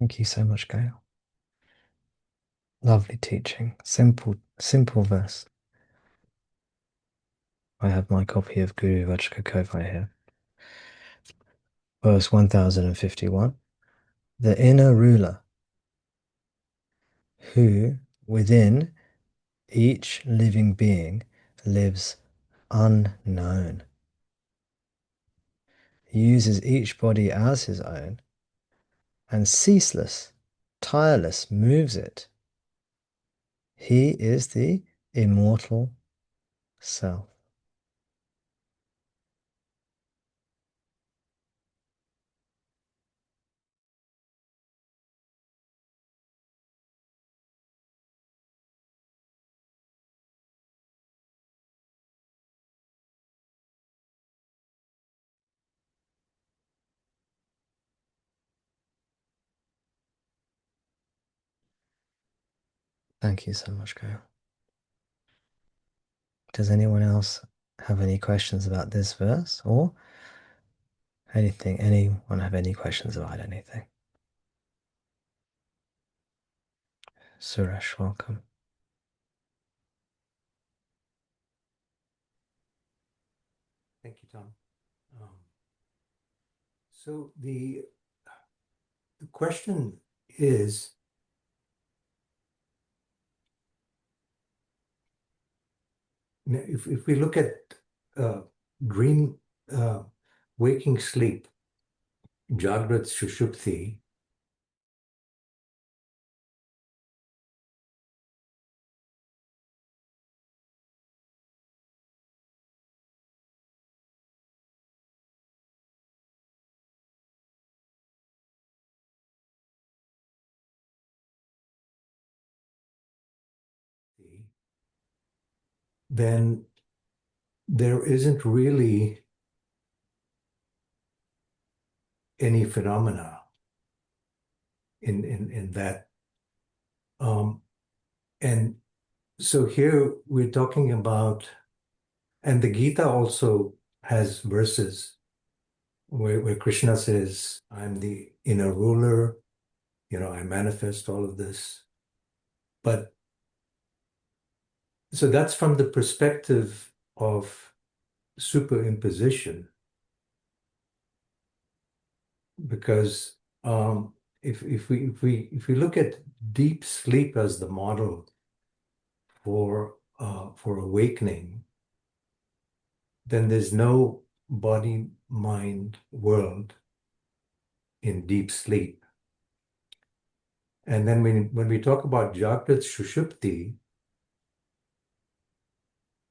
Thank you so much, Gail. Lovely teaching. Simple verse. I have my copy of Guru Vajrasattva here. Verse 1051. The inner ruler, who within each living being lives unknown, uses each body as his own, and tireless moves it. He is the immortal self. Thank you so much, Gail. Does anyone else have any questions about this verse or anything? Anyone have any questions about anything? Suresh, welcome. Thank you, Tom. So the question is, if we look at dream, waking sleep, Jagrat Sushupti, then there isn't really any phenomena in that. And so here we're talking about, and the Gita also has verses where Krishna says, I'm the inner ruler, I manifest all of this. But so that's from the perspective of superimposition, because if we look at deep sleep as the model for awakening, then there's no body-mind world in deep sleep. And then when we talk about Jagrat Sushupti,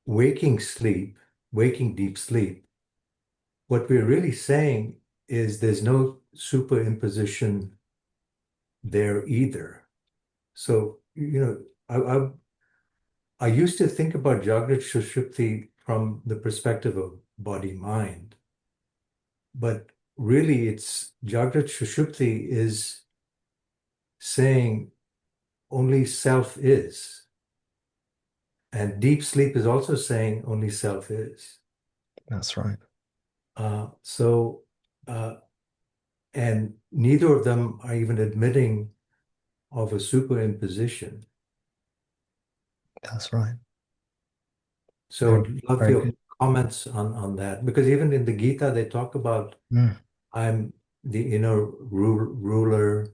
waking sleep, waking deep sleep, what we're really saying is there's no superimposition there either. So, I used to think about Jagrat Sushupti from the perspective of body-mind, but really it's Jagrat Sushupti is saying only self is. And deep sleep is also saying only self is. That's right. So, and neither of them are even admitting of a superimposition. That's right. So Very, I'd love very your good. comments on that, because even in the Gita, they talk about Mm, I'm the inner ruler,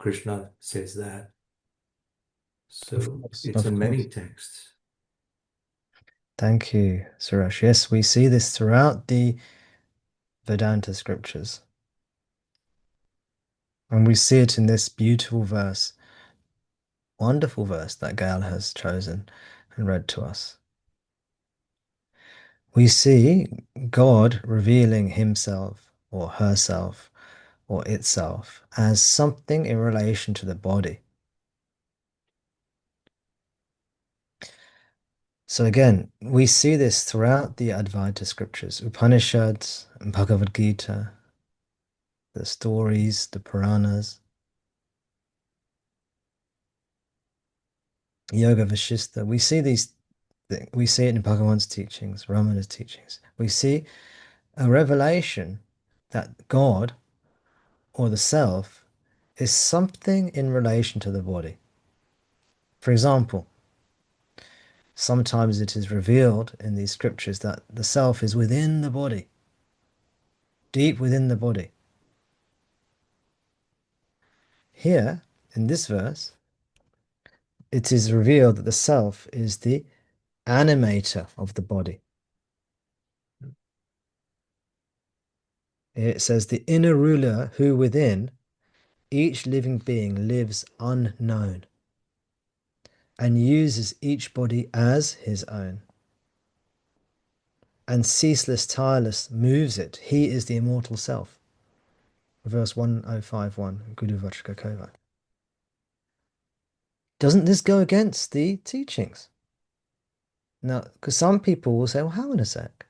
Krishna says that. So it's of in many course. texts. Thank you, Suresh. Yes, we see this throughout the Vedanta scriptures. And we see it in this beautiful verse, wonderful verse that Gail has chosen and read to us. We see God revealing himself or herself or itself as something in relation to the body. So again, we see this throughout the Advaita scriptures, Upanishads and Bhagavad Gita, the stories, the Puranas, Yoga Vashista. We see these we see it in Bhagavan's teachings, Ramana's teachings. We see a revelation that God or the self is something in relation to the body. For example, sometimes it is revealed in these scriptures that the self is within the body, deep within the body. Here, in this verse, it is revealed that the self is the animator of the body. It says, the inner ruler who within each living being lives unknown and uses each body as his own, and ceaseless, tireless moves it. He is the immortal self. Verse 1051, Guru Vachakakova. Doesn't this go against the teachings? Now, because some people will say, well, hang on a sec.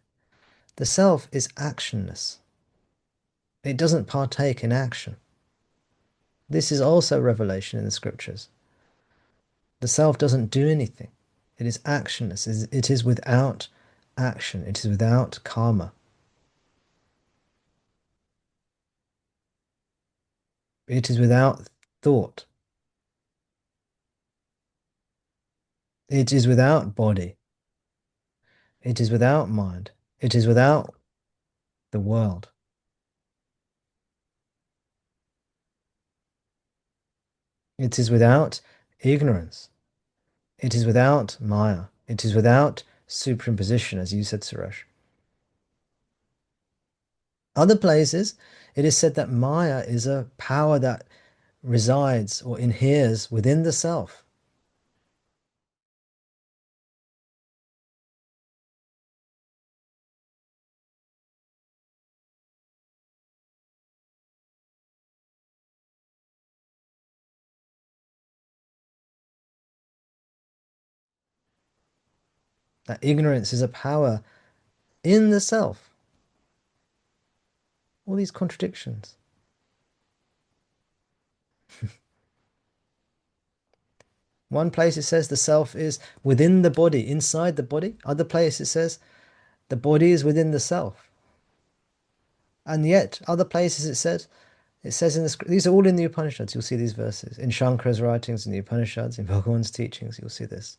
The self is actionless. It doesn't partake in action. This is also revelation in the scriptures. The self doesn't do anything. It is actionless. It is without action. It is without karma. It is without thought. It is without body. It is without mind. It is without the world. It is without ignorance. It is without Maya. It is without superimposition, as you said, Suresh. Other places, it is said that Maya is a power that resides or inheres within the self. That ignorance is a power in the self. All these contradictions. One place it says the self is within the body, inside the body. Other place it says the body is within the self. And yet, other places it says in the script, these are all in the Upanishads, you'll see these verses. In Shankara's writings, in the Upanishads, in Bhagavan's teachings, you'll see this.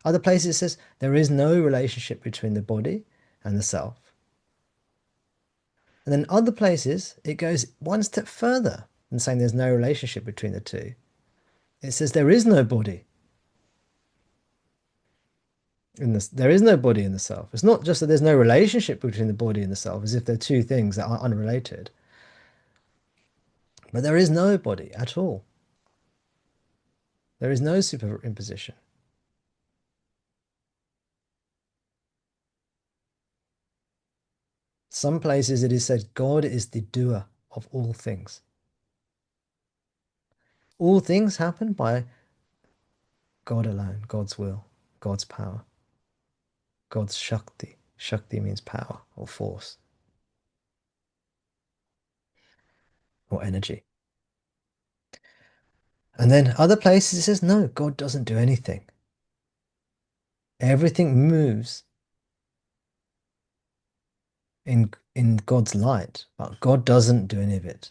Other places it says there is no relationship between the body and the self. And then other places it goes one step further than saying there's no relationship between the two. It says there is no body in this. There is no body in the self. It's not just that there's no relationship between the body and the self, as if they're two things that are unrelated. But there is no body at all. There is no superimposition. Some places it is said God is the doer of all things. All things happen by God alone, God's will, God's power, God's Shakti. Shakti means power or force or energy. And then other places it says, no, God doesn't do anything. Everything moves in God's light, but God doesn't do any of it,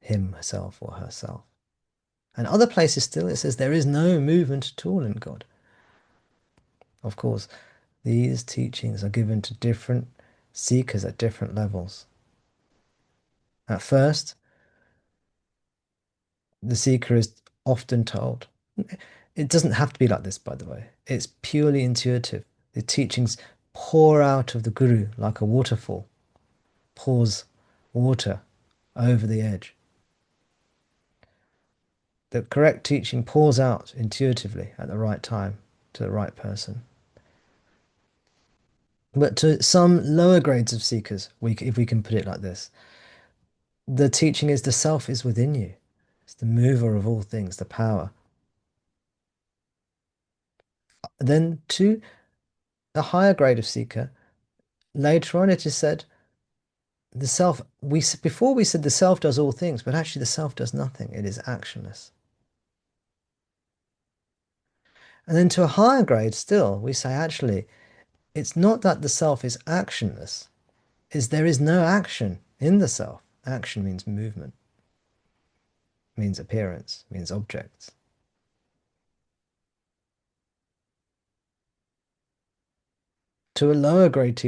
himself or herself. And other places still it says there is no movement at all in God. Of course, these teachings are given to different seekers at different levels. At first, the seeker is often told, it doesn't have to be like this, by the way. It's purely intuitive. The teachings pour out of the Guru like a waterfall, pours water over the edge. The correct teaching pours out intuitively at the right time to the right person. But to some lower grades of seekers, if we can put it like this, the teaching is the self is within you. It's the mover of all things, the power. Then to a higher grade of seeker, later on it is said the self, before we said the self does all things, but actually the self does nothing. It is actionless. And then to a higher grade still, we say actually, it's not that the self is actionless, is there is no action in the self. Action means movement, means appearance, means objects. To a lower grade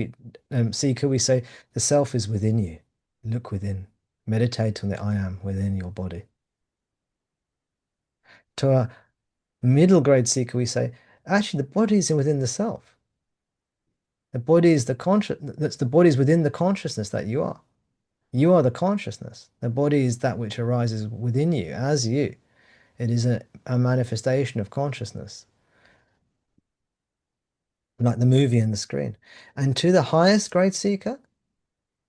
seeker, we say the self is within you. Look within. Meditate on the I am within your body. To a middle grade seeker, we say actually the body is within the self. The body is the conscious. That's the body is within the consciousness that you are. You are the consciousness. The body is that which arises within you as you. It is a manifestation of consciousness, like the movie and the screen. And to the highest grade seeker,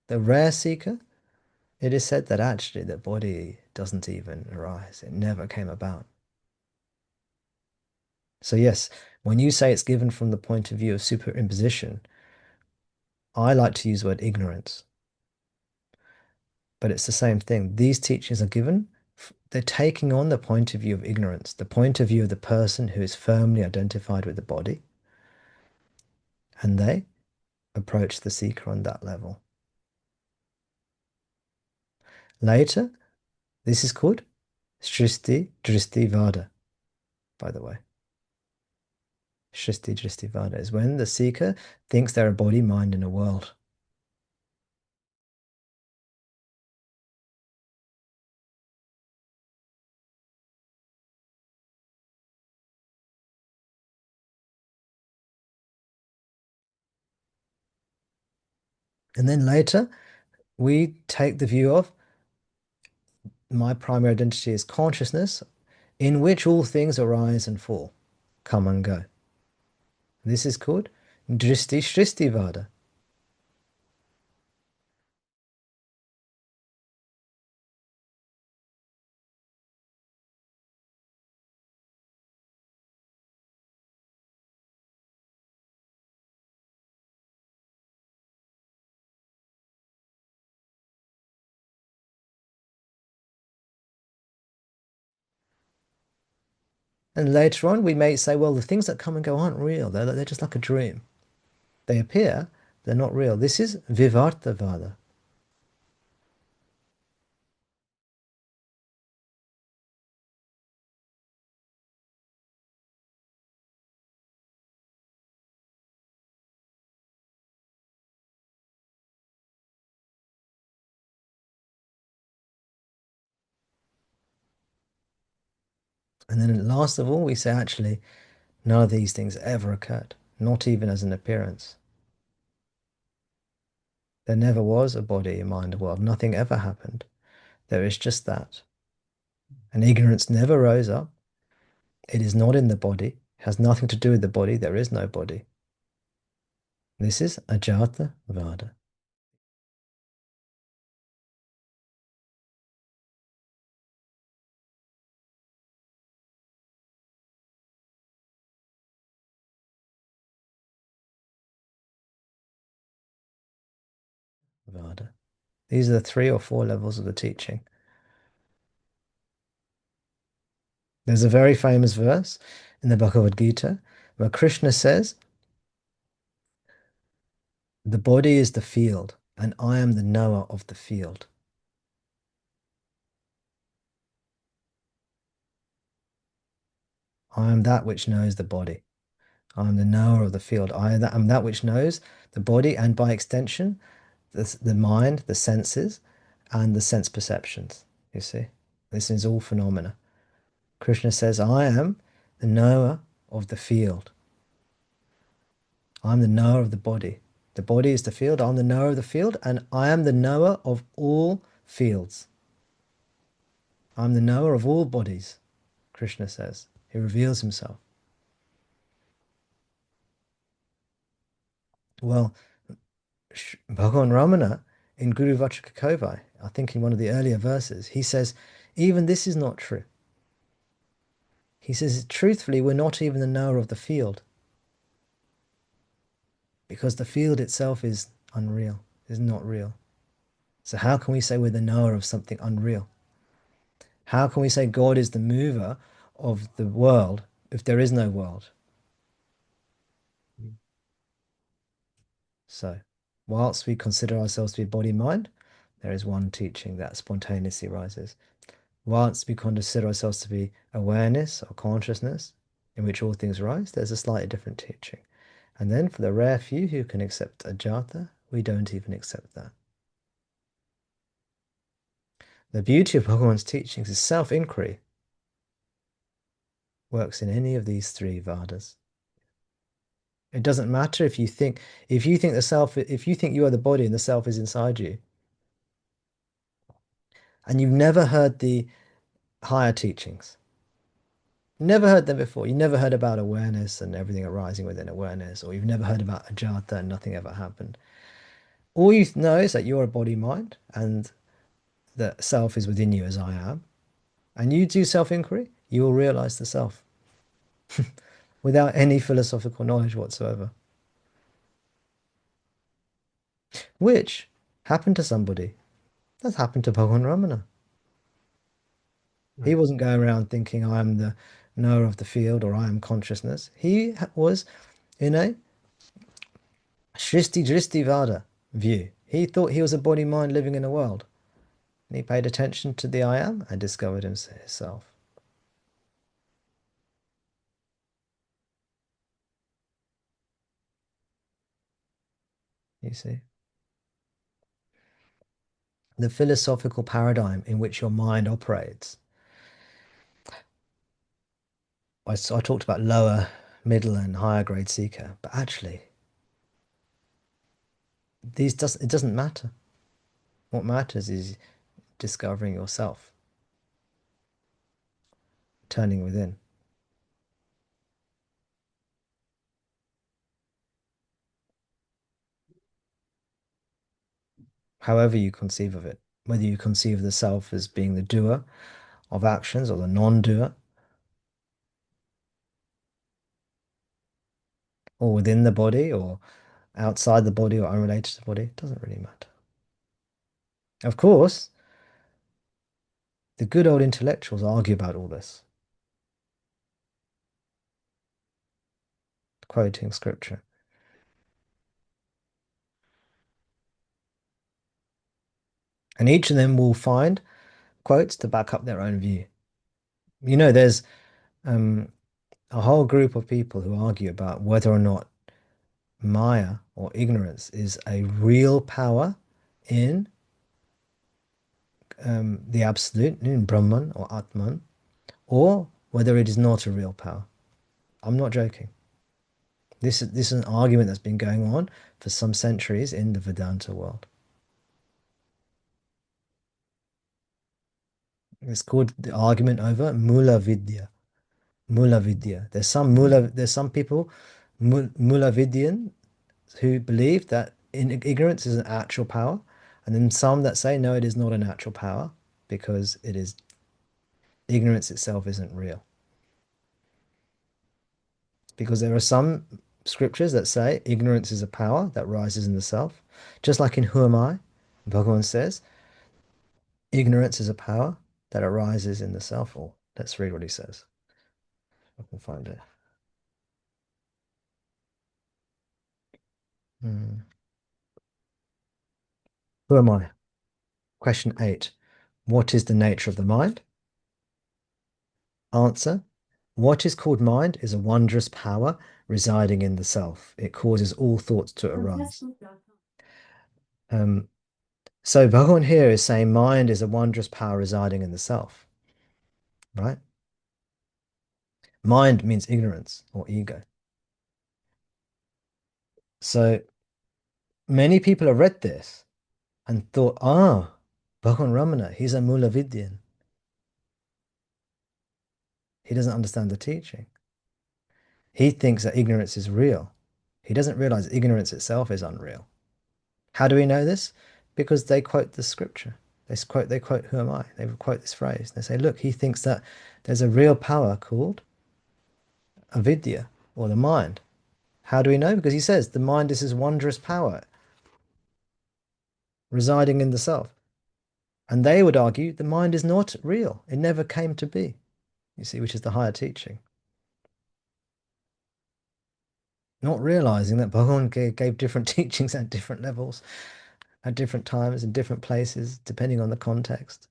the rare seeker, it is said that actually the body doesn't even arise. It never came about. So yes, when you say it's given from the point of view of superimposition, I like to use the word ignorance, but it's the same thing. These teachings are given, they're taking on the point of view of ignorance, the point of view of the person who is firmly identified with the body, and they approach the seeker on that level. Later, this is called Srishti-Drishti-Vada, by the way. Srishti-Drishti-Vada is when the seeker thinks they're a body, mind, in a world. And then later, we take the view of my primary identity is consciousness, in which all things arise and fall, come and go. This is called Drishti-Srishti-Vada. And later on, we may say, well, the things that come and go aren't real. They're just like a dream. They appear, they're not real. This is Vivarta Vada. And then last of all, we say, actually, none of these things ever occurred, not even as an appearance. There never was a body, a mind, a world. Nothing ever happened. There is just that. And ignorance never rose up. It is not in the body, has nothing to do with the body. There is no body. This is Ajata-vada. Vada. These are the 3 or 4 levels of the teaching. There's a very famous verse in the Bhagavad Gita where Krishna says, the body is the field, and I am the knower of the field. I am that which knows the body. I am the knower of the field. I am that which knows the body, and by extension, the mind, the senses, and the sense perceptions. You see, this is all phenomena. Krishna says, I am the knower of the field. I'm the knower of the body. The body is the field. I'm the knower of the field, and I am the knower of all fields. I'm the knower of all bodies, Krishna says. He reveals himself. Well, Bhagavan Ramana in Guru Vachakakovai, I think in one of the earlier verses, he says, even this is not true. He says, truthfully, we're not even the knower of the field, because the field itself is unreal, is not real. So how can we say we're the knower of something unreal? How can we say God is the mover of the world if there is no world? So, whilst we consider ourselves to be body mind, There is one teaching that spontaneously rises. Whilst we consider ourselves to be awareness or consciousness, in which all things rise, there's a slightly different teaching. And then for the rare few who can accept Ajata, we don't even accept that. The beauty of Bhagavan's teachings is self-inquiry works in any of these three Vadas. It doesn't matter if you think the self, if you think you are the body and the self is inside you, and you've never heard the higher teachings, never heard them before. You never heard about awareness and everything arising within awareness, or you've never heard about Ajata and nothing ever happened. All you know is that you're a body mind and the self is within you as I am. And you do self-inquiry, you will realize the self without any philosophical knowledge whatsoever. Which happened to somebody. That's happened to Bhagavan Ramana. He Right. wasn't going around thinking I am the knower of the field or I am consciousness. He was in a Srishti-Drishti-Vada view. He thought he was a body mind living in a world. And he paid attention to the I am and discovered himself. You see? The philosophical paradigm in which your mind operates. I talked about lower, middle, and higher grade seeker, but actually, it doesn't matter. What matters is discovering yourself, turning within. However you conceive of it, whether you conceive of the self as being the doer of actions or the non-doer, or within the body or outside the body or unrelated to the body, it doesn't really matter. Of course, the good old intellectuals argue about all this, quoting scripture. And each of them will find quotes to back up their own view. You know, there's a whole group of people who argue about whether or not Maya or ignorance is a real power in the absolute, in Brahman or Atman, or whether it is not a real power. I'm not joking. This is an argument that's been going on for some centuries in the Vedanta world. It's called the argument over Mula Vidya. Mula Vidya. There's some people, Mula Vidyan, who believe that ignorance is an actual power, and then some that say no, it is not an actual power because it is ignorance itself isn't real. Because there are some scriptures that say ignorance is a power that rises in the self, just like in Who Am I? Bhagavan says ignorance is a power that arises in the self. Or let's read what he says. I can find it. Hmm. Who am I? Question 8. What is the nature of the mind? Answer. What is called mind is a wondrous power residing in the self. It causes all thoughts to arise. Um, so Bhagavan here is saying mind is a wondrous power residing in the self, right? Mind means ignorance or ego. So many people have read this and thought, Bhagavan Ramana, he's a Mula Vidyan. He doesn't understand the teaching. He thinks that ignorance is real. He doesn't realize ignorance itself is unreal. How do we know this? Because they quote the scripture. They quote, Who am I? They quote this phrase. They say, look, he thinks that there's a real power called avidya, or the mind. How do we know? Because he says the mind is his wondrous power residing in the self. And they would argue the mind is not real. It never came to be, you see, which is the higher teaching. Not realizing that Bhagavan gave different teachings at different levels. at different times in different places, depending on the context,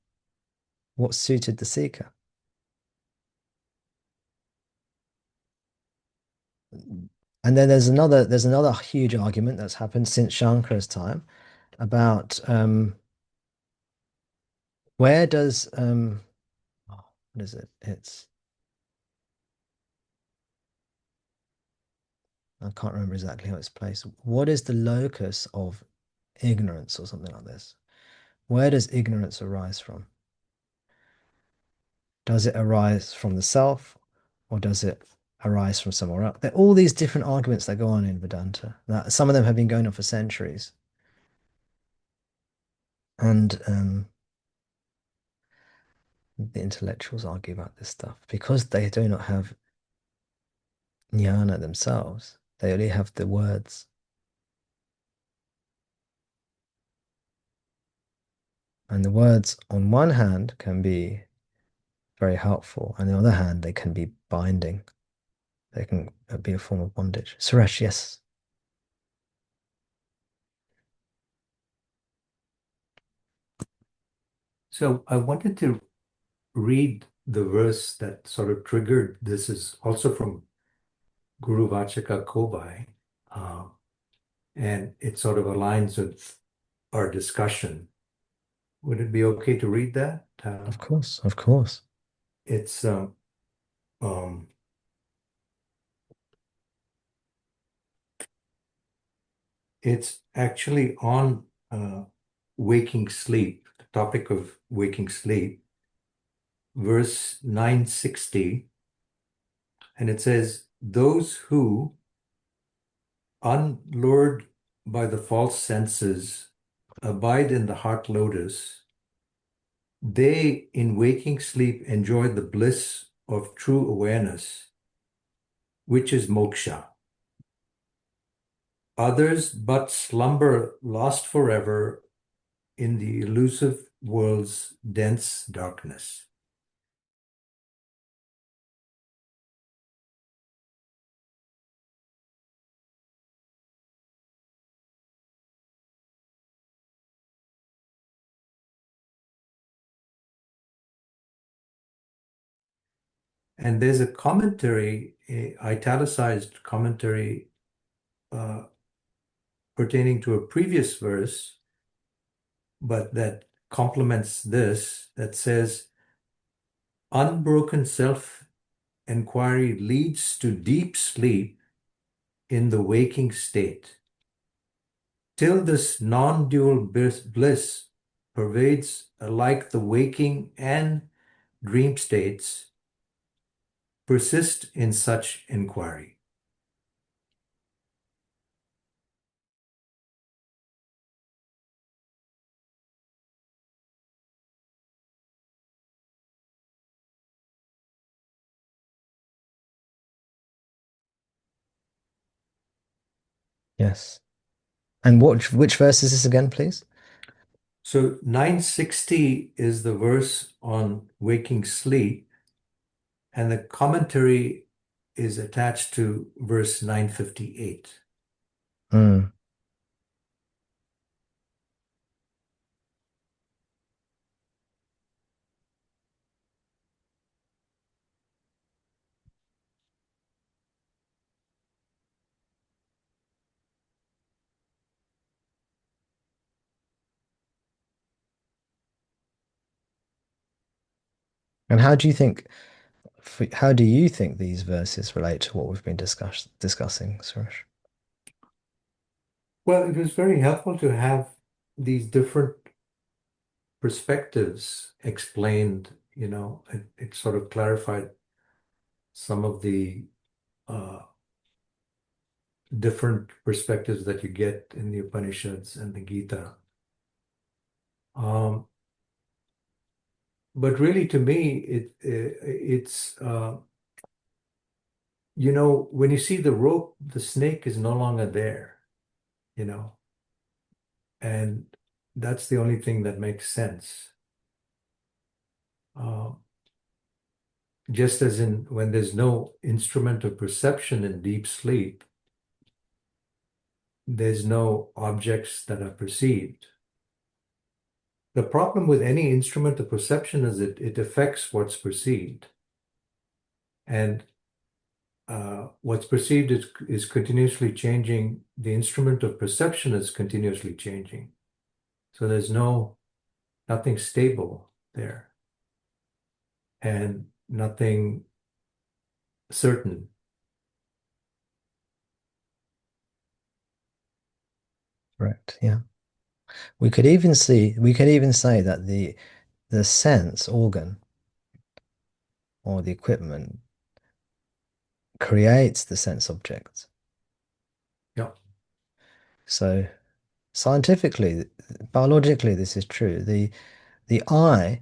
what suited the seeker. And then there's another huge argument that's happened since Shankara's time about where does what is it? I can't remember exactly how it's placed. What is the locus of ignorance or something like this? Where does ignorance arise from? Does it arise from the self or does it arise from somewhere else? There are all these different arguments that go on in Vedanta. That some of them have been going on for centuries. And the intellectuals argue about this stuff because they do not have jnana themselves. They only have the words. And the words, on one hand, can be very helpful. On the other hand, they can be binding. They can be a form of bondage. Suresh, yes. So I wanted to read the verse that sort of triggered this. Is also from Guru Vachaka Kobai, and it sort of aligns with our discussion. Would it be okay to read that? Of course, of course. It's um, it's actually on waking sleep, the topic of waking sleep, verse 960, and it says, "Those who, unlured by the false senses, abide in the heart lotus, they in waking sleep enjoy the bliss of true awareness, which is moksha. Others but slumber lost forever in the elusive world's dense darkness." And there's a commentary, a italicized commentary uh, pertaining to a previous verse, but that complements this, that says, "Unbroken self-inquiry leads to deep sleep in the waking state. Till this non-dual bliss pervades alike the waking and dream states, persist in such inquiry." Yes. And which verse is this again, please? So 960 is the verse on waking sleep, and the commentary is attached to verse 958. Mm. And how do you think these verses relate to what we've been discussing, Suresh? Well, it was very helpful to have these different perspectives explained. It sort of clarified some of the uh, different perspectives that you get in the Upanishads and the Gita. Um, but really, to me, it's when you see the rope, the snake is no longer there, you know, and that's the only thing that makes sense. Uh, just as in when there's no instrument of perception in deep sleep, there's no objects that are perceived. The problem with any instrument of perception is it affects what's perceived. And what's perceived is continuously changing. The instrument of perception is continuously changing. So there's nothing stable there and nothing certain. Correct. Yeah. We could even say that the sense organ or the equipment creates the sense object. Yeah, So scientifically, biologically, this is true. The eye,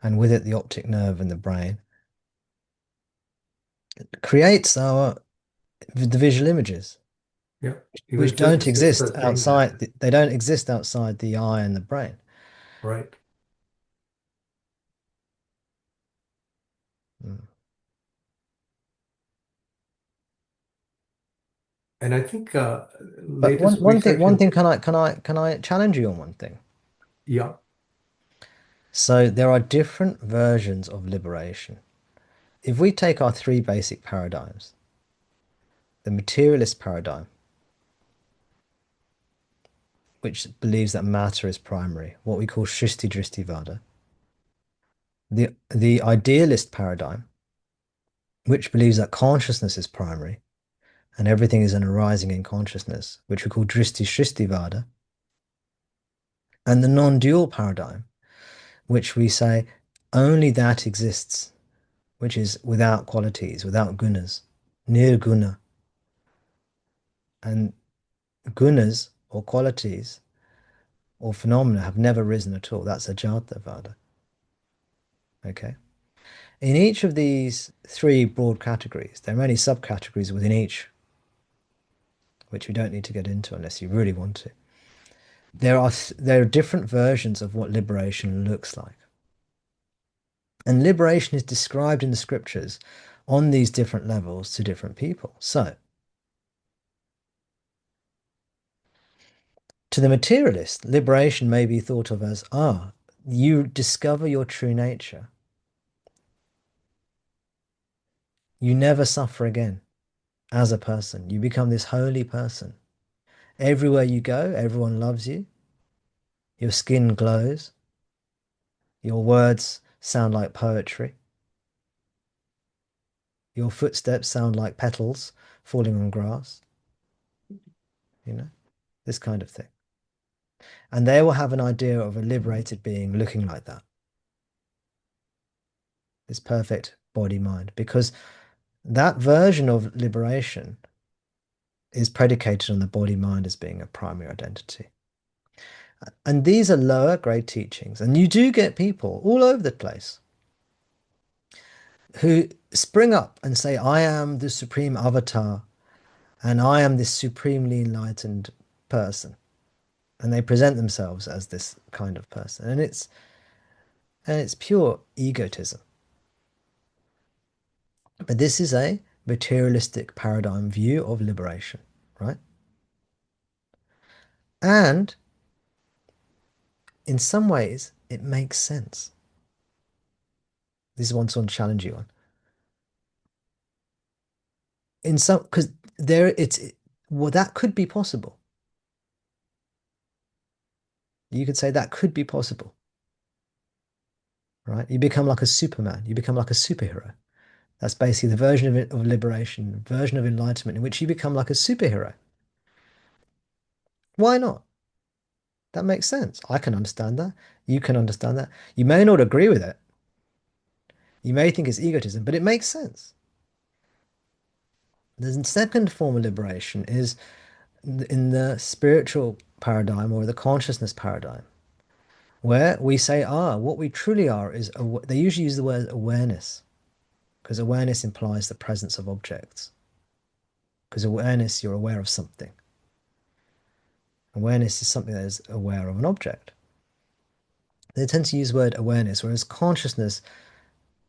and with it the optic nerve and the brain, creates the visual images, yeah. Even which don't physicists exist are saying that, outside. They don't exist outside the eye and the brain. right? Mm. And I think But latest research one in, thing, can I challenge you on one thing? yeah, So there are different versions of liberation. If we take our three basic paradigms, the materialist paradigm, which believes that matter is primary, what we call Srishti-Drishti-Vada, the idealist paradigm, which believes that consciousness is primary and everything is an arising in consciousness, which we call Drishti-Srishti-Vada, and the non-dual paradigm, which we say only that exists, which is without qualities, without gunas, nirguna. And gunas or qualities or phenomena have never risen at all. That's Ajati-vada. Okay. In each of these three broad categories, there are many subcategories within each, which we don't need to get into unless you really want to. There are different versions of what liberation looks like. And liberation is described in the scriptures on these different levels to different people. So, to the materialist, liberation may be thought of as, you discover your true nature. You never suffer again as a person. You become this holy person. Everywhere you go, everyone loves you. Your skin glows. Your words sound like poetry. Your footsteps sound like petals falling on grass, you know, this kind of thing. And they will have an idea of a liberated being looking like that, this perfect body mind, because that version of liberation is predicated on the body mind as being a primary identity. And these are lower grade teachings. And you do get people all over the place who spring up and say, I am the supreme avatar and I am this supremely enlightened person. And they present themselves as this kind of person. And it's pure egotism. But this is a materialistic paradigm view of liberation, right? And in some ways, it makes sense. This is one to challenge you on. In some, because well, that could be possible. You could say that could be possible, right? You become like a Superman. You become like a superhero. That's basically the version of it, of liberation, version of enlightenment in which you become like a superhero. Why not? That makes sense. I can understand that. You can understand that. You may not agree with it. You may think it's egotism, but it makes sense. The second form of liberation is in the spiritual paradigm or the consciousness paradigm, where we say, what we truly are is, they usually use the word awareness, because awareness implies the presence of objects. Because awareness, you're aware of something. Awareness is something that is aware of an object. They tend to use the word awareness, whereas consciousness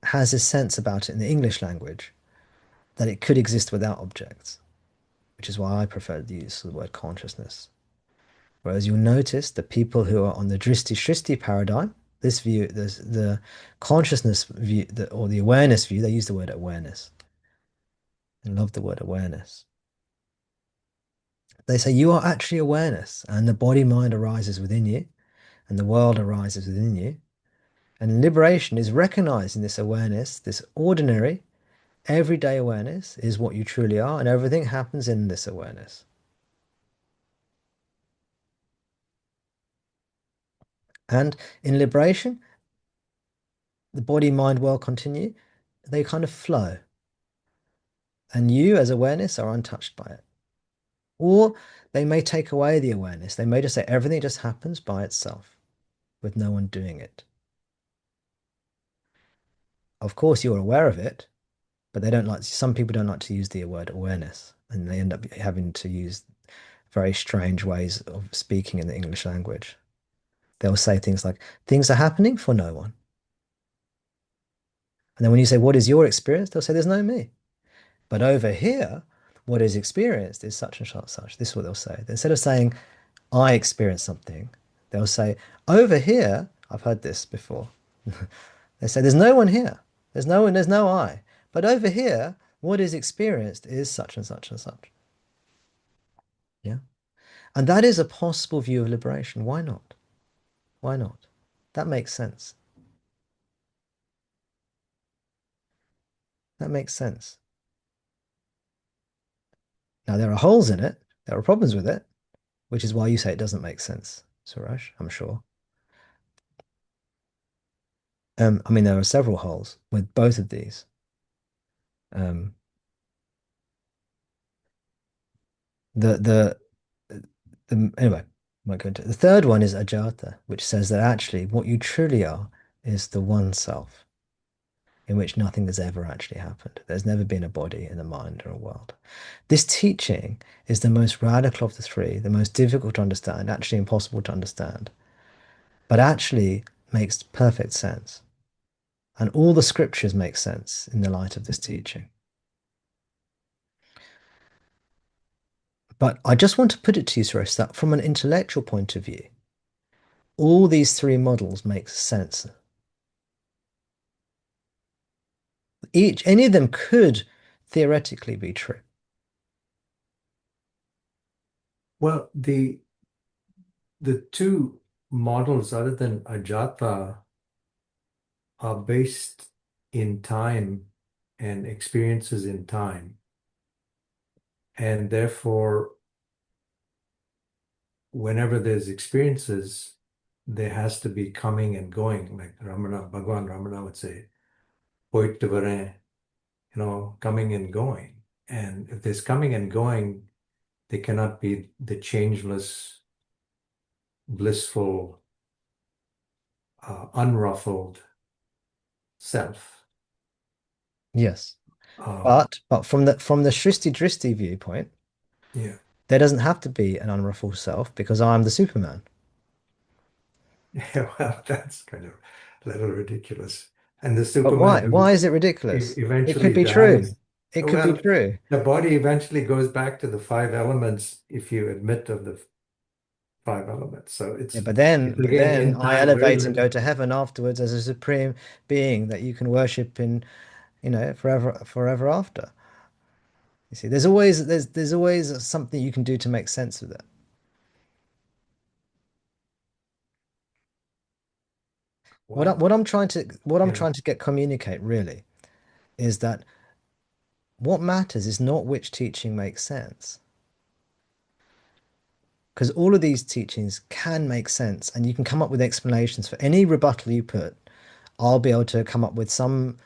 has a sense about it in the English language that it could exist without objects, which is why I prefer the use of the word consciousness. Whereas you'll notice the people who are on the Drishti-Srishti paradigm, this view, the consciousness view, or the awareness view, they use the word awareness. I love the word awareness. They say you are actually awareness, and the body mind arises within you, and the world arises within you. And liberation is recognizing this awareness, this ordinary, everyday awareness is what you truly are, and everything happens in this awareness. And in liberation, the body, mind, world continue, they kind of flow. And you, as awareness, are untouched by it. Or they may take away the awareness. They may just say everything just happens by itself with no one doing it. Of course, you're aware of it, but they don't like, some people don't like to use the word awareness, and they end up having to use very strange ways of speaking in the English language. They'll say things like, things are happening for no one. And then when you say, what is your experience? They'll say, there's no me. But over here, what is experienced is such and such, such. This is what they'll say. Instead of saying, I experienced something, they'll say, over here, I've heard this before. They say, there's no one here. There's no one, there's no I. But over here, what is experienced is such and such and such. Yeah. And that is a possible view of liberation. Why not? Why not? That makes sense. That makes sense. Now, there are holes in it. There are problems with it, which is why you say it doesn't make sense, Suraj, I'm sure. I mean, there are several holes with both of these. Um, the anyway, I won't go into it. The third one is Ajata, which says that actually what you truly are is the one self, in which nothing has ever actually happened. There's never been a body and a mind or a world. This teaching is the most radical of the three, the most difficult to understand, actually impossible to understand, but actually makes perfect sense. And all the scriptures make sense in the light of this teaching. But I just want to put it to you, Suresh, that from an intellectual point of view, all these three models make sense. Any of them could theoretically be true. Well, the two models other than Ajata are based in time and experiences in time. And therefore, whenever there's experiences, there has to be coming and going, like Bhagwan Ramana would say, "Poit varin," coming and going. And if there's coming and going, they cannot be the changeless, blissful, unruffled self. Yes. Uh, But from the Srishti-Drishti viewpoint, yeah. there doesn't have to be an unruffled self because I'm the Superman. Yeah, well, that's kind of a little ridiculous. And the But Superman why? who Why is it ridiculous? It could eventually be true. dies, It could be well, true. the body eventually goes back to the five elements if you admit of the five elements. So Yeah, it's but again then in I time, very elevate and go to limited. heaven afterwards as a supreme being that you can worship in, forever after. You see, there's always something you can do to make sense of it. Wow. What I'm Yeah. trying to get communicate really is that what matters is not which teaching makes sense. Because all of these teachings can make sense and you can come up with explanations for any rebuttal you put. I'll be able to come up with some,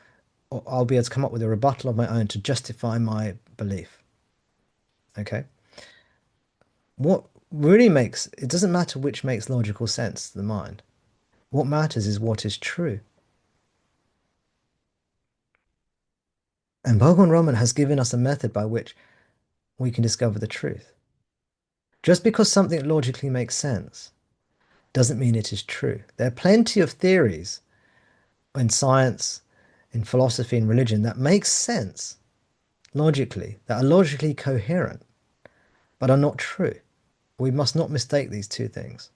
or I'll be able to come up with a rebuttal of my own to justify my belief. Okay. What really makes, it doesn't matter which makes logical sense to the mind. What matters is what is true. And Bhagwan Raman has given us a method by which we can discover the truth. Just because something logically makes sense doesn't mean it is true. There are plenty of theories in science, in philosophy, in religion that make sense logically, that are logically coherent, but are not true. We must not mistake these two things.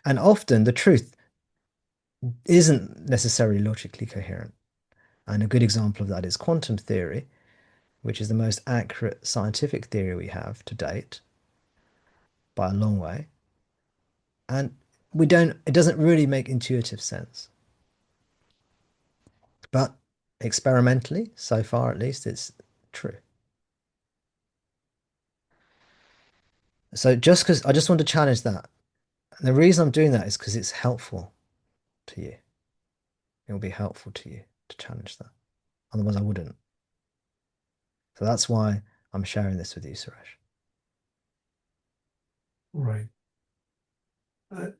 And often the truth isn't necessarily logically coherent. And a good example of that is quantum theory, which is the most accurate scientific theory we have to date by a long way. And it doesn't really make intuitive sense. But experimentally, so far at least, it's true. So just because I just want to challenge that. And the reason I'm doing that is because it's helpful to you. It will be helpful to you to challenge that. Otherwise, I wouldn't. So that's why I'm sharing this with you, Suresh. Right.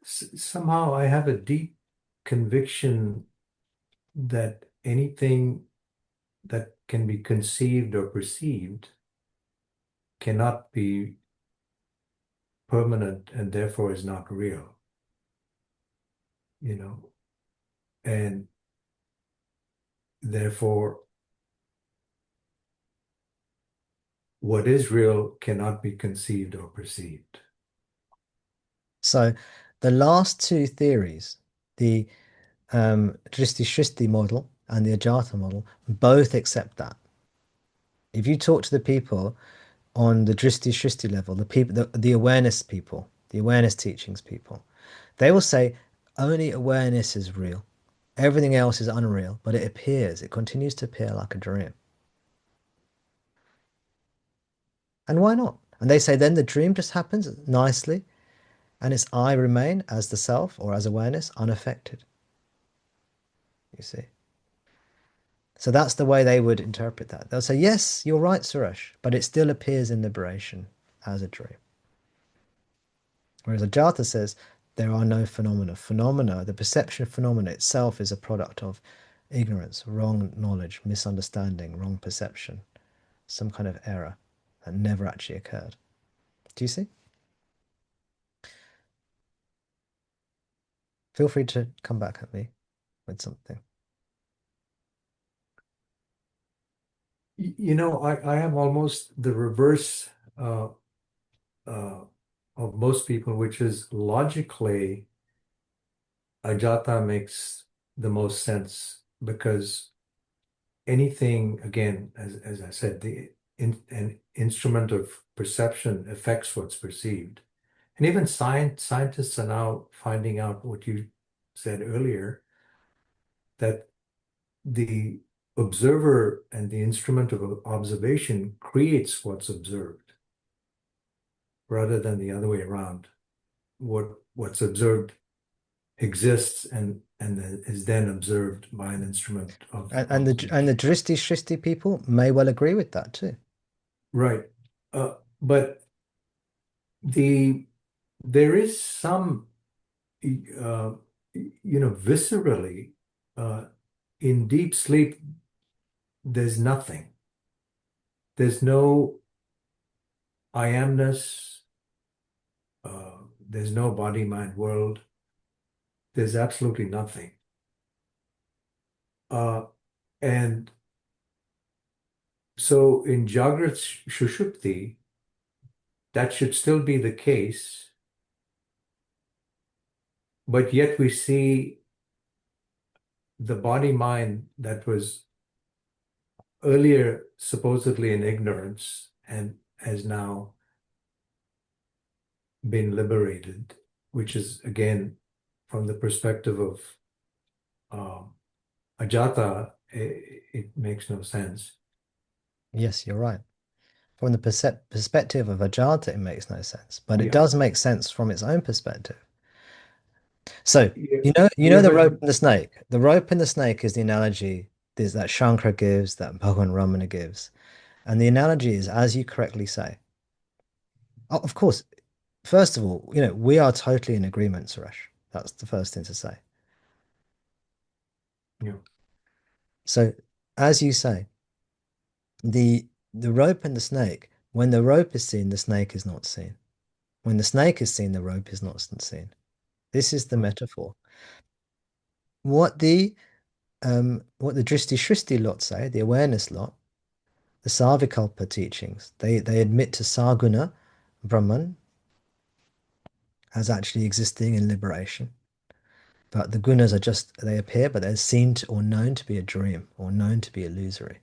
Somehow I have a deep conviction that anything that can be conceived or perceived cannot be permanent and therefore is not real, you know, and therefore what is real cannot be conceived or perceived. So the last two theories, the Drishti-Srishti model and the Ajata model, both accept that. If you talk to the people on the Drishti-Srishti level, the awareness people, the awareness teachings people, they will say only awareness is real. Everything else is unreal, but it continues to appear like a dream. And why not? And they say then the dream just happens nicely, and its I remain as the self or as awareness unaffected. You see? So that's the way they would interpret that. They'll say, yes, you're right, Suresh, but it still appears in liberation as a dream. Whereas Ajata says there are no phenomena. Phenomena, the perception phenomena itself is a product of ignorance, wrong knowledge, misunderstanding, wrong perception, some kind of error that never actually occurred. Do you see? Feel free to come back at me with something. I have almost the reverse uh, uh, of most people, which is logically, Ajata makes the most sense because anything, again, as I said, an instrument of perception affects what's perceived. And even scientists are now finding out what you said earlier, that the observer and the instrument of observation creates what's observed rather than the other way around. What's observed exists and is then observed by an instrument of And the observation. Drishti-Srishti people may well agree with that too. Right. But there is some viscerally, uh, in deep sleep, there's nothing. There's no I amness. There's no body-mind world. There's absolutely nothing. Uh, and so in Jagrat Sushupti, that should still be the case, but yet we see the body-mind that was earlier supposedly in ignorance and has now been liberated, which is again from the perspective of um, Ajata, it makes no sense. Yes, you're right. From the perspective of Ajata, it makes no sense, but it Yeah, does make sense from its own perspective. So, yeah, you yeah, know the but rope and the snake. The rope and the snake is the analogy that Shankara gives, that Bhagavan Ramana gives. And the analogy is, as you correctly say. Of course, first of all, we are totally in agreement, Suresh. That's the first thing to say. yeah, So, as you say, the rope and the snake, when the rope is seen, the snake is not seen. When the snake is seen, the rope is not seen. This is the right, metaphor. What the Drishti Shrishti lot say, the awareness lot, the Savikalpa teachings, they admit to Saguna Brahman as actually existing in liberation. But the gunas are just, they appear, but they're seen to, or known to be a dream or known to be illusory.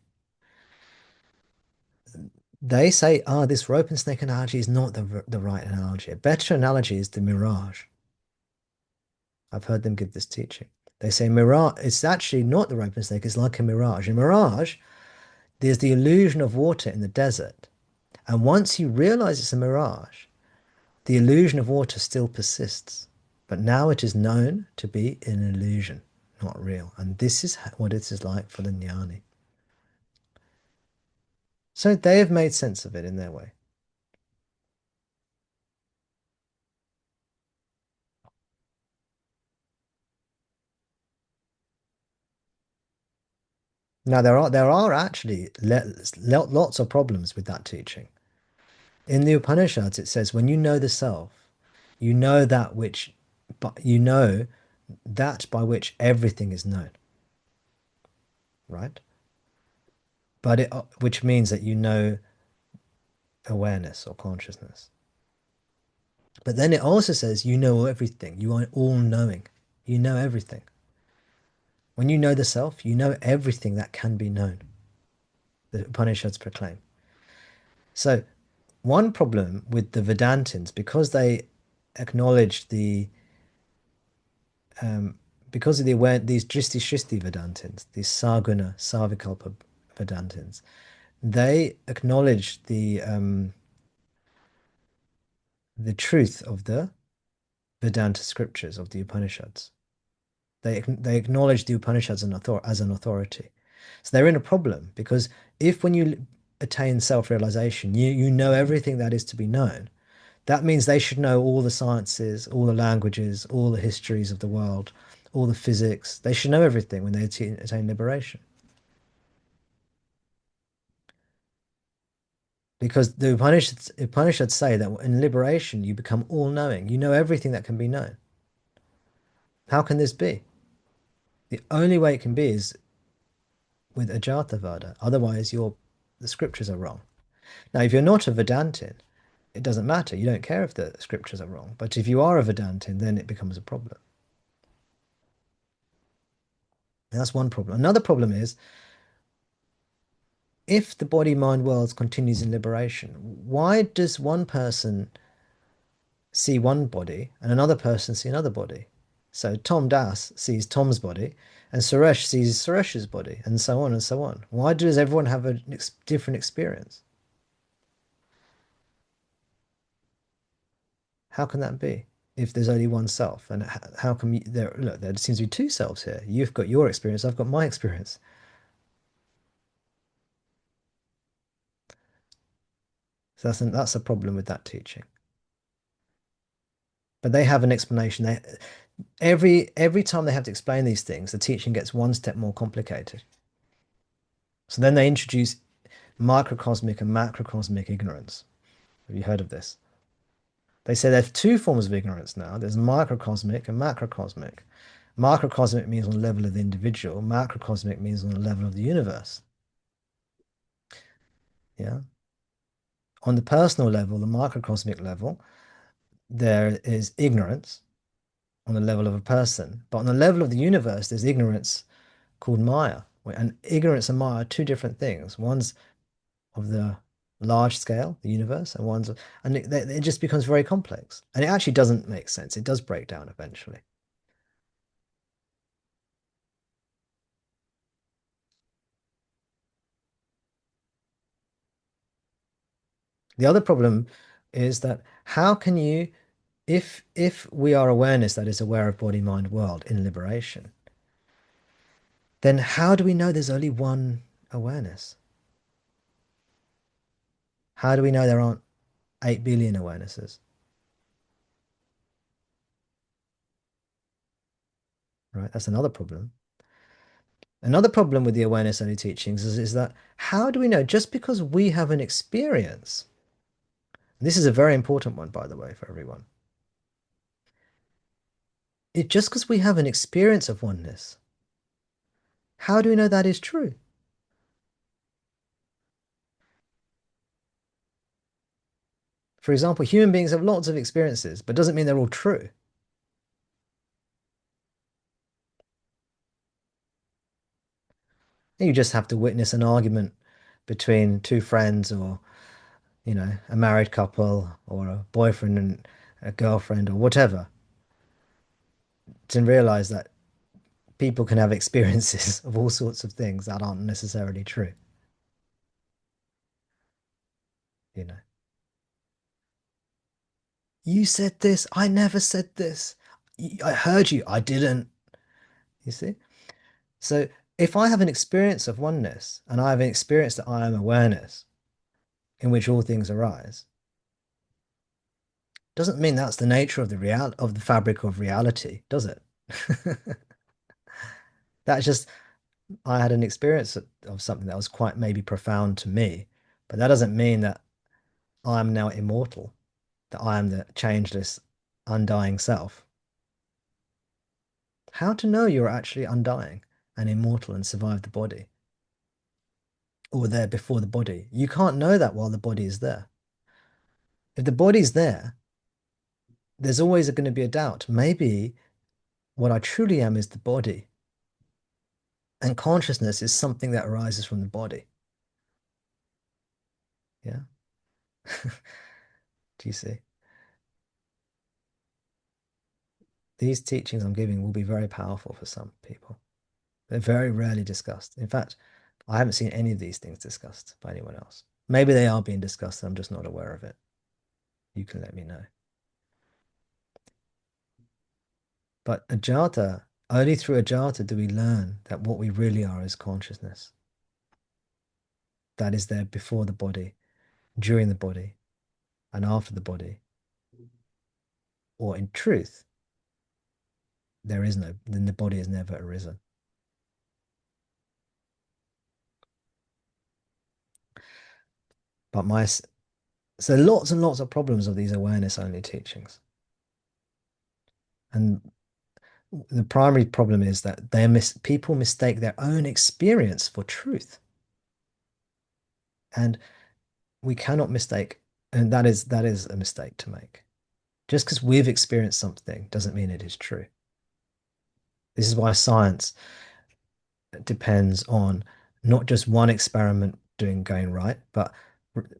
They say, ah, this rope and snake analogy is not the right analogy. A better analogy is the mirage. I've heard them give this teaching. They say mirage, it's actually not the rope and snake, it's like a mirage. In mirage, there's the illusion of water in the desert. And once you realize it's a mirage, the illusion of water still persists. But now it is known to be an illusion, not real. And this is what it is like for the jnani. So they have made sense of it in their way. Now there are actually lots of problems with that teaching. In the Upanishads, it says when you know the self, you know that which, but you know that by which everything is known, right? But which means that you know awareness or consciousness. But then it also says you know everything. You are all knowing. You know everything. When you know the self, you know everything that can be known. The Upanishads proclaim. So one problem with the Vedantins, because they acknowledge um, because of these Drishti-Srishti Vedantins, these Saguna, Savikalpa Vedantins, they acknowledge the truth of the Vedanta scriptures of the Upanishads. They acknowledge the Upanishads as an authority. So they're in a problem because if when you attain self-realization, you know everything that is to be known, that means they should know all the sciences, all the languages, all the histories of the world, all the physics. They should know everything when they attain liberation. Because the Upanishads say that in liberation you become all-knowing. You know everything that can be known. How can this be? The only way it can be is with Ajati-vada. Otherwise, the scriptures are wrong. Now, if you're not a Vedantin, it doesn't matter. You don't care if the scriptures are wrong. But if you are a Vedantin, then it becomes a problem. And that's one problem. Another problem is if the body-mind world continues in liberation, why does one person see one body and another person see another body? So Tom Das sees Tom's body and Suresh sees Suresh's body and so on and so on. Why does everyone have a different experience? How can that be? If there's only one self, and how come there seems to be two selves here. You've got your experience, I've got my experience. So that's a problem with that teaching. But they have an explanation. Every time they have to explain these things, the teaching gets one step more complicated. So then they introduce microcosmic and macrocosmic ignorance. Have you heard of this? They say there are two forms of ignorance now. There's microcosmic and macrocosmic. Microcosmic means on the level of the individual. Macrocosmic means on the level of the universe. Yeah. On the personal level, the microcosmic level, there is ignorance on the level of a person. But on the level of the universe, there's ignorance called Maya. And ignorance and Maya are two different things. One's of the large scale, the universe, and it just becomes very complex. And it actually doesn't make sense. It does break down eventually. The other problem is that how can you, if we are awareness that is aware of body, mind, world in liberation, then how do we know there's only one awareness? How do we know there aren't 8 billion awarenesses? Right? That's another problem. Another problem with the awareness only teachings is that how do we know just because we have an experience? This is a very important one, by the way, for everyone. Just because we have an experience of oneness, how do we know that is true? For example, human beings have lots of experiences, but doesn't mean they're all true. You just have to witness an argument between two friends or, a married couple or a boyfriend and a girlfriend or whatever to realize that people can have experiences of all sorts of things that aren't necessarily true, you know. You said this, I never said this. I heard you, I didn't. You see? So if I have an experience of oneness and I have an experience that I am awareness in which all things arise, doesn't mean that's the nature of the fabric of reality, does it? That's just I had an experience of something that was quite maybe profound to me, but that doesn't mean that I'm now immortal, that I am the changeless, undying self. How to know you're actually undying and immortal and survive the body or there before the body? You can't know that while the body is there. If the body's there, there's always going to be a doubt. Maybe what I truly am is the body, and consciousness is something that arises from the body. Yeah. Do you see? These teachings I'm giving will be very powerful for some people. They're very rarely discussed. In fact, I haven't seen any of these things discussed by anyone else. Maybe they are being discussed and I'm just not aware of it. You can let me know. But Ajata, only through Ajata do we learn that what we really are is consciousness. That is there before the body, during the body, and after the body. Or in truth, then the body has never arisen. But so lots and lots of problems of these awareness only teachings. And the primary problem is that people mistake their own experience for truth. And we cannot mistake, and that is a mistake to make. Just because we've experienced something doesn't mean it is true. This is why science depends on not just one experiment going right, but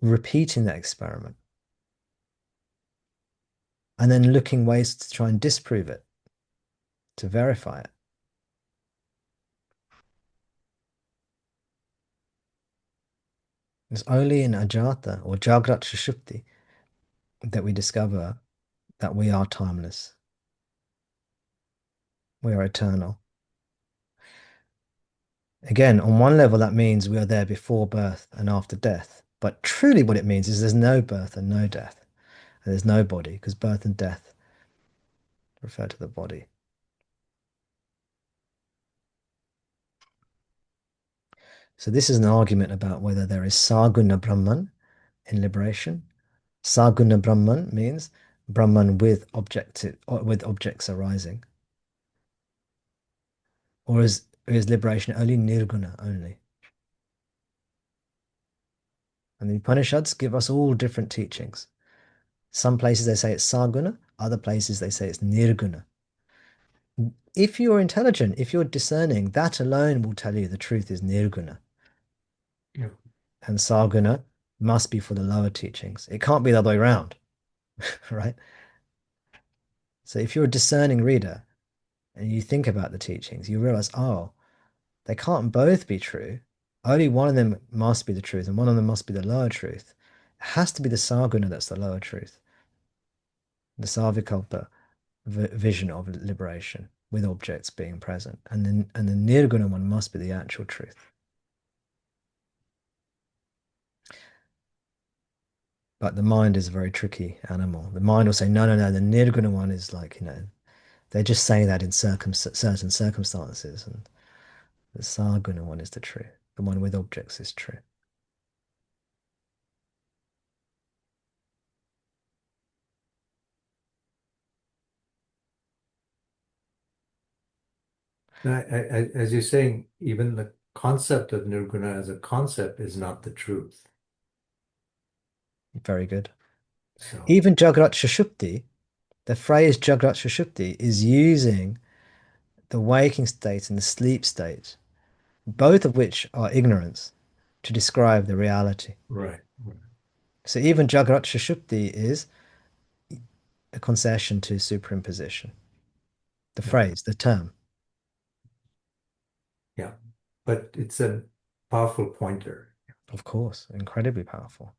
repeating that experiment and then looking ways to try and disprove it, to verify it. It's only in Ajata or Jagrat Sushupti that we discover that we are timeless, we are eternal. Again, on one level, that means we are there before birth and after death. But truly, what it means is there's no birth and no death. And there's no body, because birth and death refer to the body. So, this is an argument about whether there is Saguna Brahman in liberation. Saguna Brahman means Brahman with objects arising. Or is liberation only Nirguna only? And the Upanishads give us all different teachings. Some places they say it's Saguna, other places they say it's Nirguna. If you're intelligent, if you're discerning, that alone will tell you the truth is Nirguna. Yeah. And Saguna must be for the lower teachings. It can't be the other way around, right? So if you're a discerning reader and you think about the teachings, you realize, oh, they can't both be true. Only one of them must be the truth, and one of them must be the lower truth. It has to be the Saguna that's the lower truth, the Savikalpa vision of liberation with objects being present. And the Nirguna one must be the actual truth. But the mind is a very tricky animal. The mind will say, no, no, no, the Nirguna one is like, they're just saying that in certain circumstances. And the Saguna one is the truth. The one with objects is true. Now, as you're saying, even the concept of nirguna as a concept is not the truth. Very good. So, Even Jagrat Sushupti, the phrase Jagrat Sushupti is using the waking state and the sleep state, both of which are ignorance, to describe the reality. right, right. So even Jagrat Sushupti is a concession to superimposition. The Yeah, phrase, the term, yeah. But it's a powerful pointer. of course, incredibly powerful.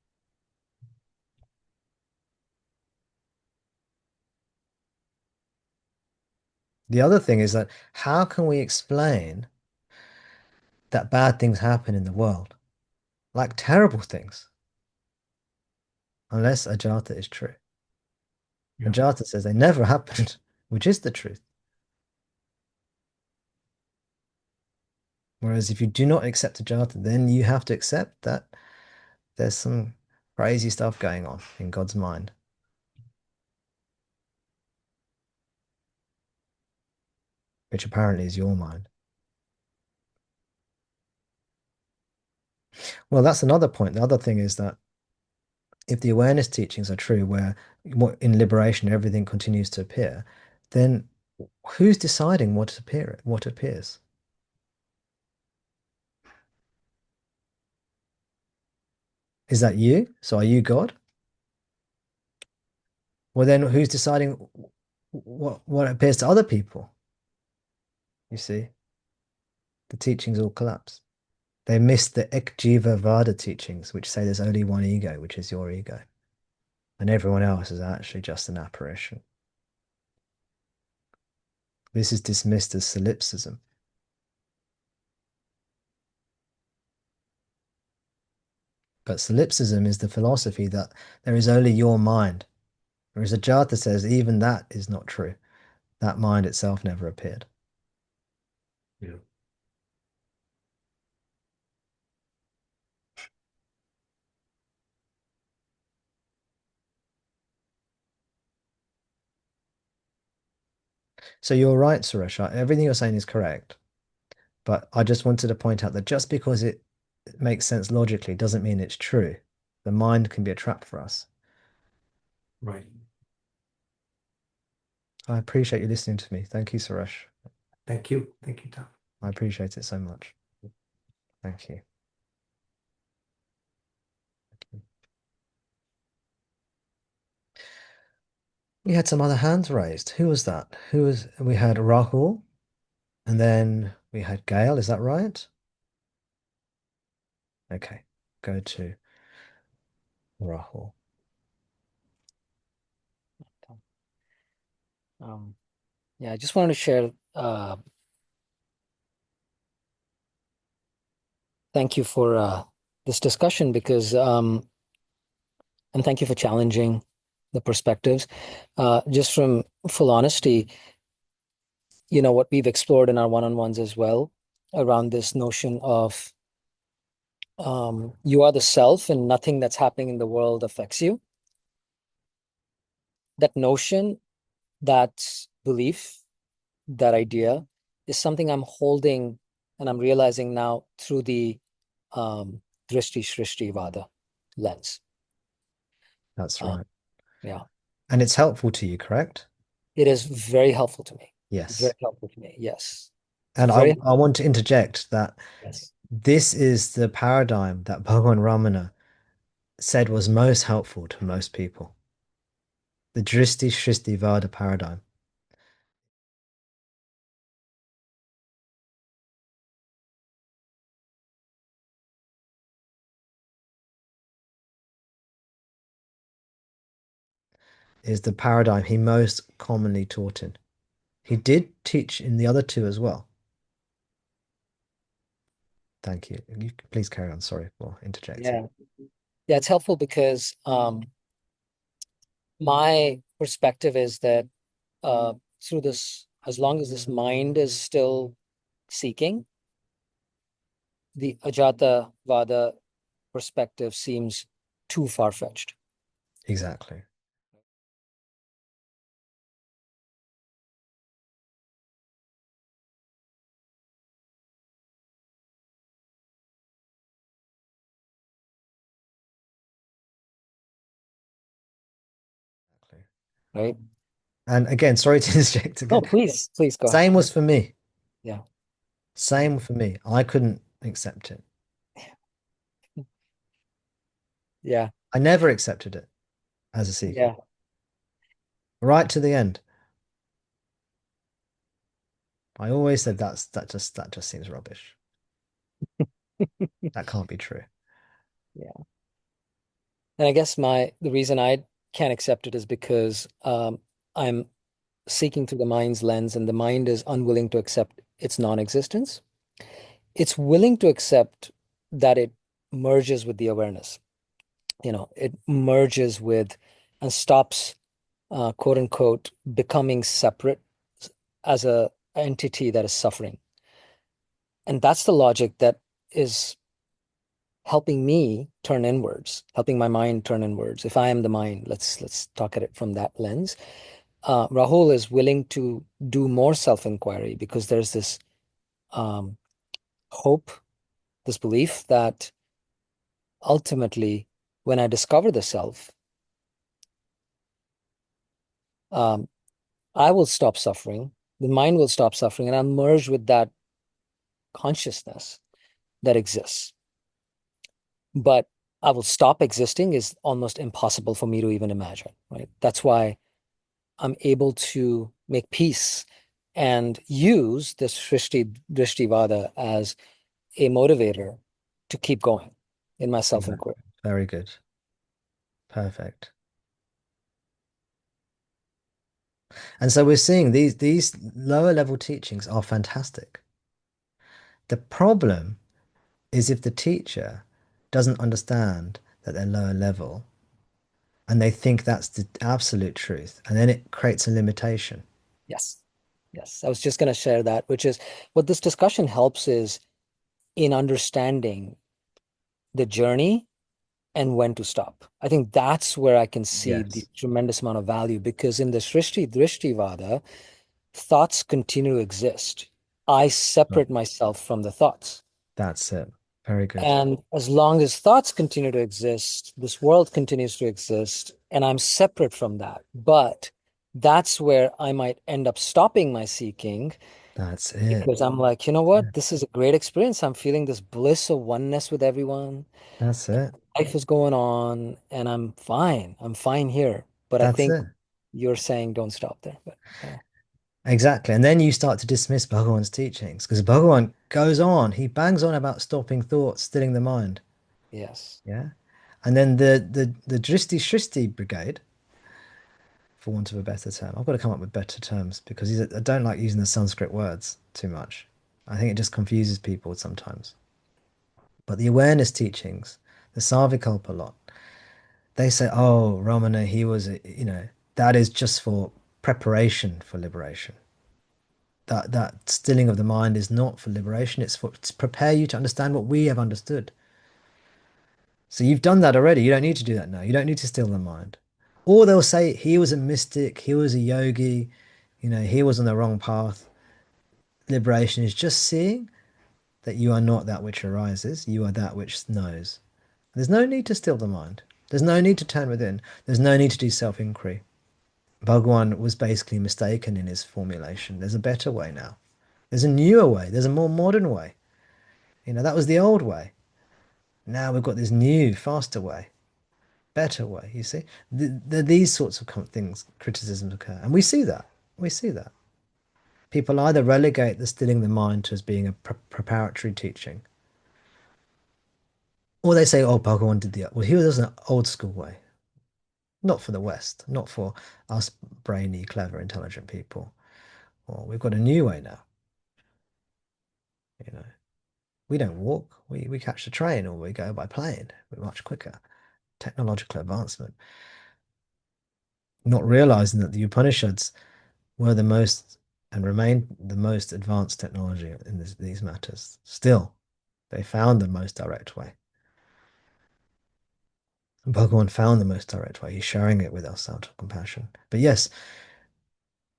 The other thing is that how can we explain that bad things happen in the world, like terrible things, unless Ajata is true? Yeah, Ajata says they never happened, which is the truth. Whereas if you do not accept Ajata, then you have to accept that there's some crazy stuff going on in God's mind, which apparently is your mind. Well, that's another point. The other thing is that if the awareness teachings are true, where in liberation everything continues to appear, then who's deciding what appears? Is that you? So are you God? Well, then who's deciding what appears to other people? You see, the teachings all collapse. They miss the Ajati-vada teachings, which say there's only one ego, which is your ego, and everyone else is actually just an apparition. This is dismissed as solipsism. But solipsism is the philosophy that there is only your mind, whereas Ajata says even that is not true. That mind itself never appeared. yeah. So you're right, Suresh. Everything you're saying is correct. But I just wanted to point out that just because it makes sense logically doesn't mean it's true. The mind can be a trap for us. Right. I appreciate you listening to me. Thank you, Suresh. Thank you. Thank you, Tom. I appreciate it so much. Thank you. We had some other hands raised. Who was that? We had Rahul and then we had Gail. Is that right? Okay. Go to Rahul. Um, yeah, I just wanted to share. Thank you for this discussion because, and thank you for challenging the perspectives. Just from full honesty, what we've explored in our one-on-ones as well around this notion of you are the self and nothing that's happening in the world affects you. That notion, that belief, that idea is something I'm holding and I'm realizing now through the Drishti-Srishti-Vada lens. That's Um, right. yeah, And it's helpful to you, correct? it is very helpful to me. Very Yes. helpful to me. Yes. And I, Very, I want to interject that yes. this is the paradigm that Bhagavan Ramana said was most helpful to most people. The Drishti-Srishti-Vada paradigm. Is the paradigm he most commonly taught in. He did teach in the other two as well. Thank you. You please carry on. Sorry for interjecting. Yeah. Yeah, it's helpful because my perspective is that through this, as long as this mind is still seeking, the Ajata-vada perspective seems too far-fetched. Exactly. right? And again, sorry to interject No, again. please go ahead. Same was for me. Yeah. Same for me. I couldn't accept it. Yeah. I never accepted it as a seeker, Yeah. right to the end. I always said that just seems rubbish. That can't be true. Yeah. And I guess the reason I can't accept it is because I'm seeking through the mind's lens, and the mind is unwilling to accept its non-existence. It's willing to accept that it merges with the awareness. It merges with and stops, quote unquote, becoming separate as a entity that is suffering. And that's the logic that is helping me turn inwards, helping my mind turn inwards. If I am the mind, let's talk at it from that lens. Rahul is willing to do more self-inquiry because there's this um, hope, this belief that ultimately, when I discover the self, um, I will stop suffering, the mind will stop suffering, and I'll merge with that consciousness that exists. But I will stop existing is almost impossible for me to even imagine, right? That's why I'm able to make peace and use this Srishti-Drishti-Vada as a motivator to keep going in my Exactly. self-inquiry. Very good. Perfect. And so we're seeing these lower level teachings are fantastic. The problem is if the teacher doesn't understand that they're lower level and they think that's the absolute truth, and then it creates a limitation. Yes. Yes. I was just going to share that, which is what this discussion helps is in understanding the journey and when to stop. I think that's where I can see the Yes. tremendous amount of value because in the Srishti-Drishti-Vada, thoughts continue to exist. I Right. separate myself from the thoughts. That's it. Very good. And as long as thoughts continue to exist, this world continues to exist, and I'm separate from that. But that's where I might end up stopping my seeking That's it. because I'm like, you know what? This is a great experience. I'm feeling this bliss of oneness with everyone. That's it. Life is going on, and I'm fine. I'm fine here. But I That's think it. you're saying don't stop there. But yeah, Exactly. And then you start to dismiss Bhagawan's teachings because Bhagawan goes on, he bangs on about stopping thoughts, stilling the mind. yes. Yeah. And then the Dristi-Srishti brigade, for want of a better term, I've got to come up with better terms because I don't like using the Sanskrit words too much. I think it just confuses people sometimes. But the awareness teachings, the Sarvikalpa lot, they say, oh, Ramana, he was, that is just for preparation for liberation. That stilling of the mind is not for liberation, it's to prepare you to understand what we have understood. So you've done that already. You don't need to do that now. You don't need to still the mind. Or they'll say he was a mystic, he was a yogi, he was on the wrong path. Liberation is just seeing that you are not that which arises, you are that which knows. There's no need to still the mind. There's no need to turn within. There's no need to do self-inquiry. Bhagwan was basically mistaken in his formulation. There's a better way now. There's a newer way. There's a more modern way. That was the old way. Now we've got this new, faster way, better way. You see, these sorts of things, criticisms occur, and we see that. We see that people either relegate the stilling the mind to as being a preparatory teaching, or they say, "Oh, Bhagavan did the well. He was an old school way, not for the West, not for us brainy, clever, intelligent people. Well, we've got a new way now. You know, we don't walk. We catch the train or we go by plane. We're much quicker. Technological advancement." Not realizing that the Upanishads were the most and remain the most advanced technology in these matters. Still, they found the most direct way. And Bhagavan found the most direct way. He's sharing it with us out of compassion. But yes,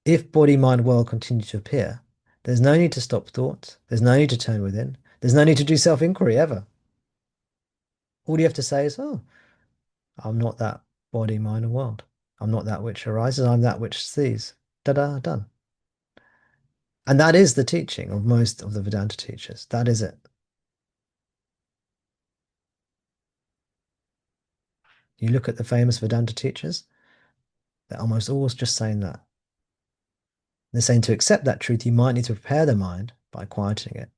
if body, mind, world continue to appear, there's no need to stop thought. There's no need to turn within. There's no need to do self-inquiry ever. All you have to say is, oh, I'm not that body, mind, and world. I'm not that which arises, I'm that which sees. Da-da, done. And that is the teaching of most of the Vedanta teachers. That is it. You look at the famous Vedanta teachers, they're almost always just saying that. They're saying to accept that truth, you might need to prepare the mind by quieting it.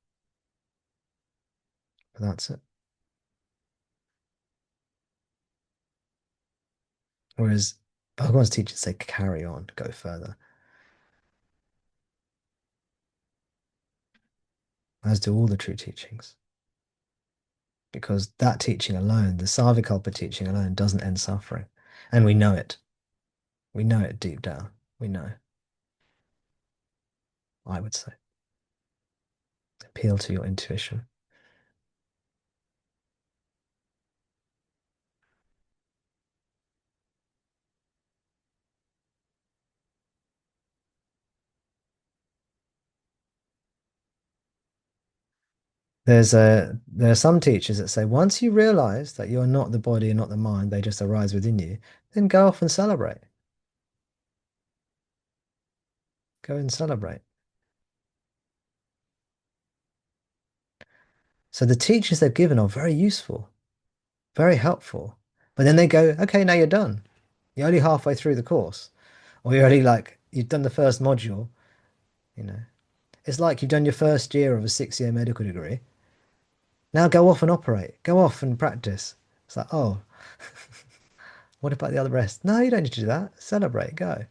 But that's it. Whereas Bhagwan's teachers say, carry on, go further. As do all the true teachings. Because that teaching alone, the Savikalpa teaching alone, doesn't end suffering. And we know it. We know it deep down. We know. I would say. Appeal to your intuition. There are some teachers that say once you realize that you're not the body and not the mind, they just arise within you, then go off and celebrate. Go and celebrate. So the teachings they've given are very useful, very helpful. But then they go, okay, now you're done. You're only halfway through the course. Or you're only like, you've done the first module, you know. It's like you've done your first year of a 6-year medical degree. Now go off and operate. Go off and practice. It's like, oh, what about the other rest? No, you don't need to do that. Celebrate, go.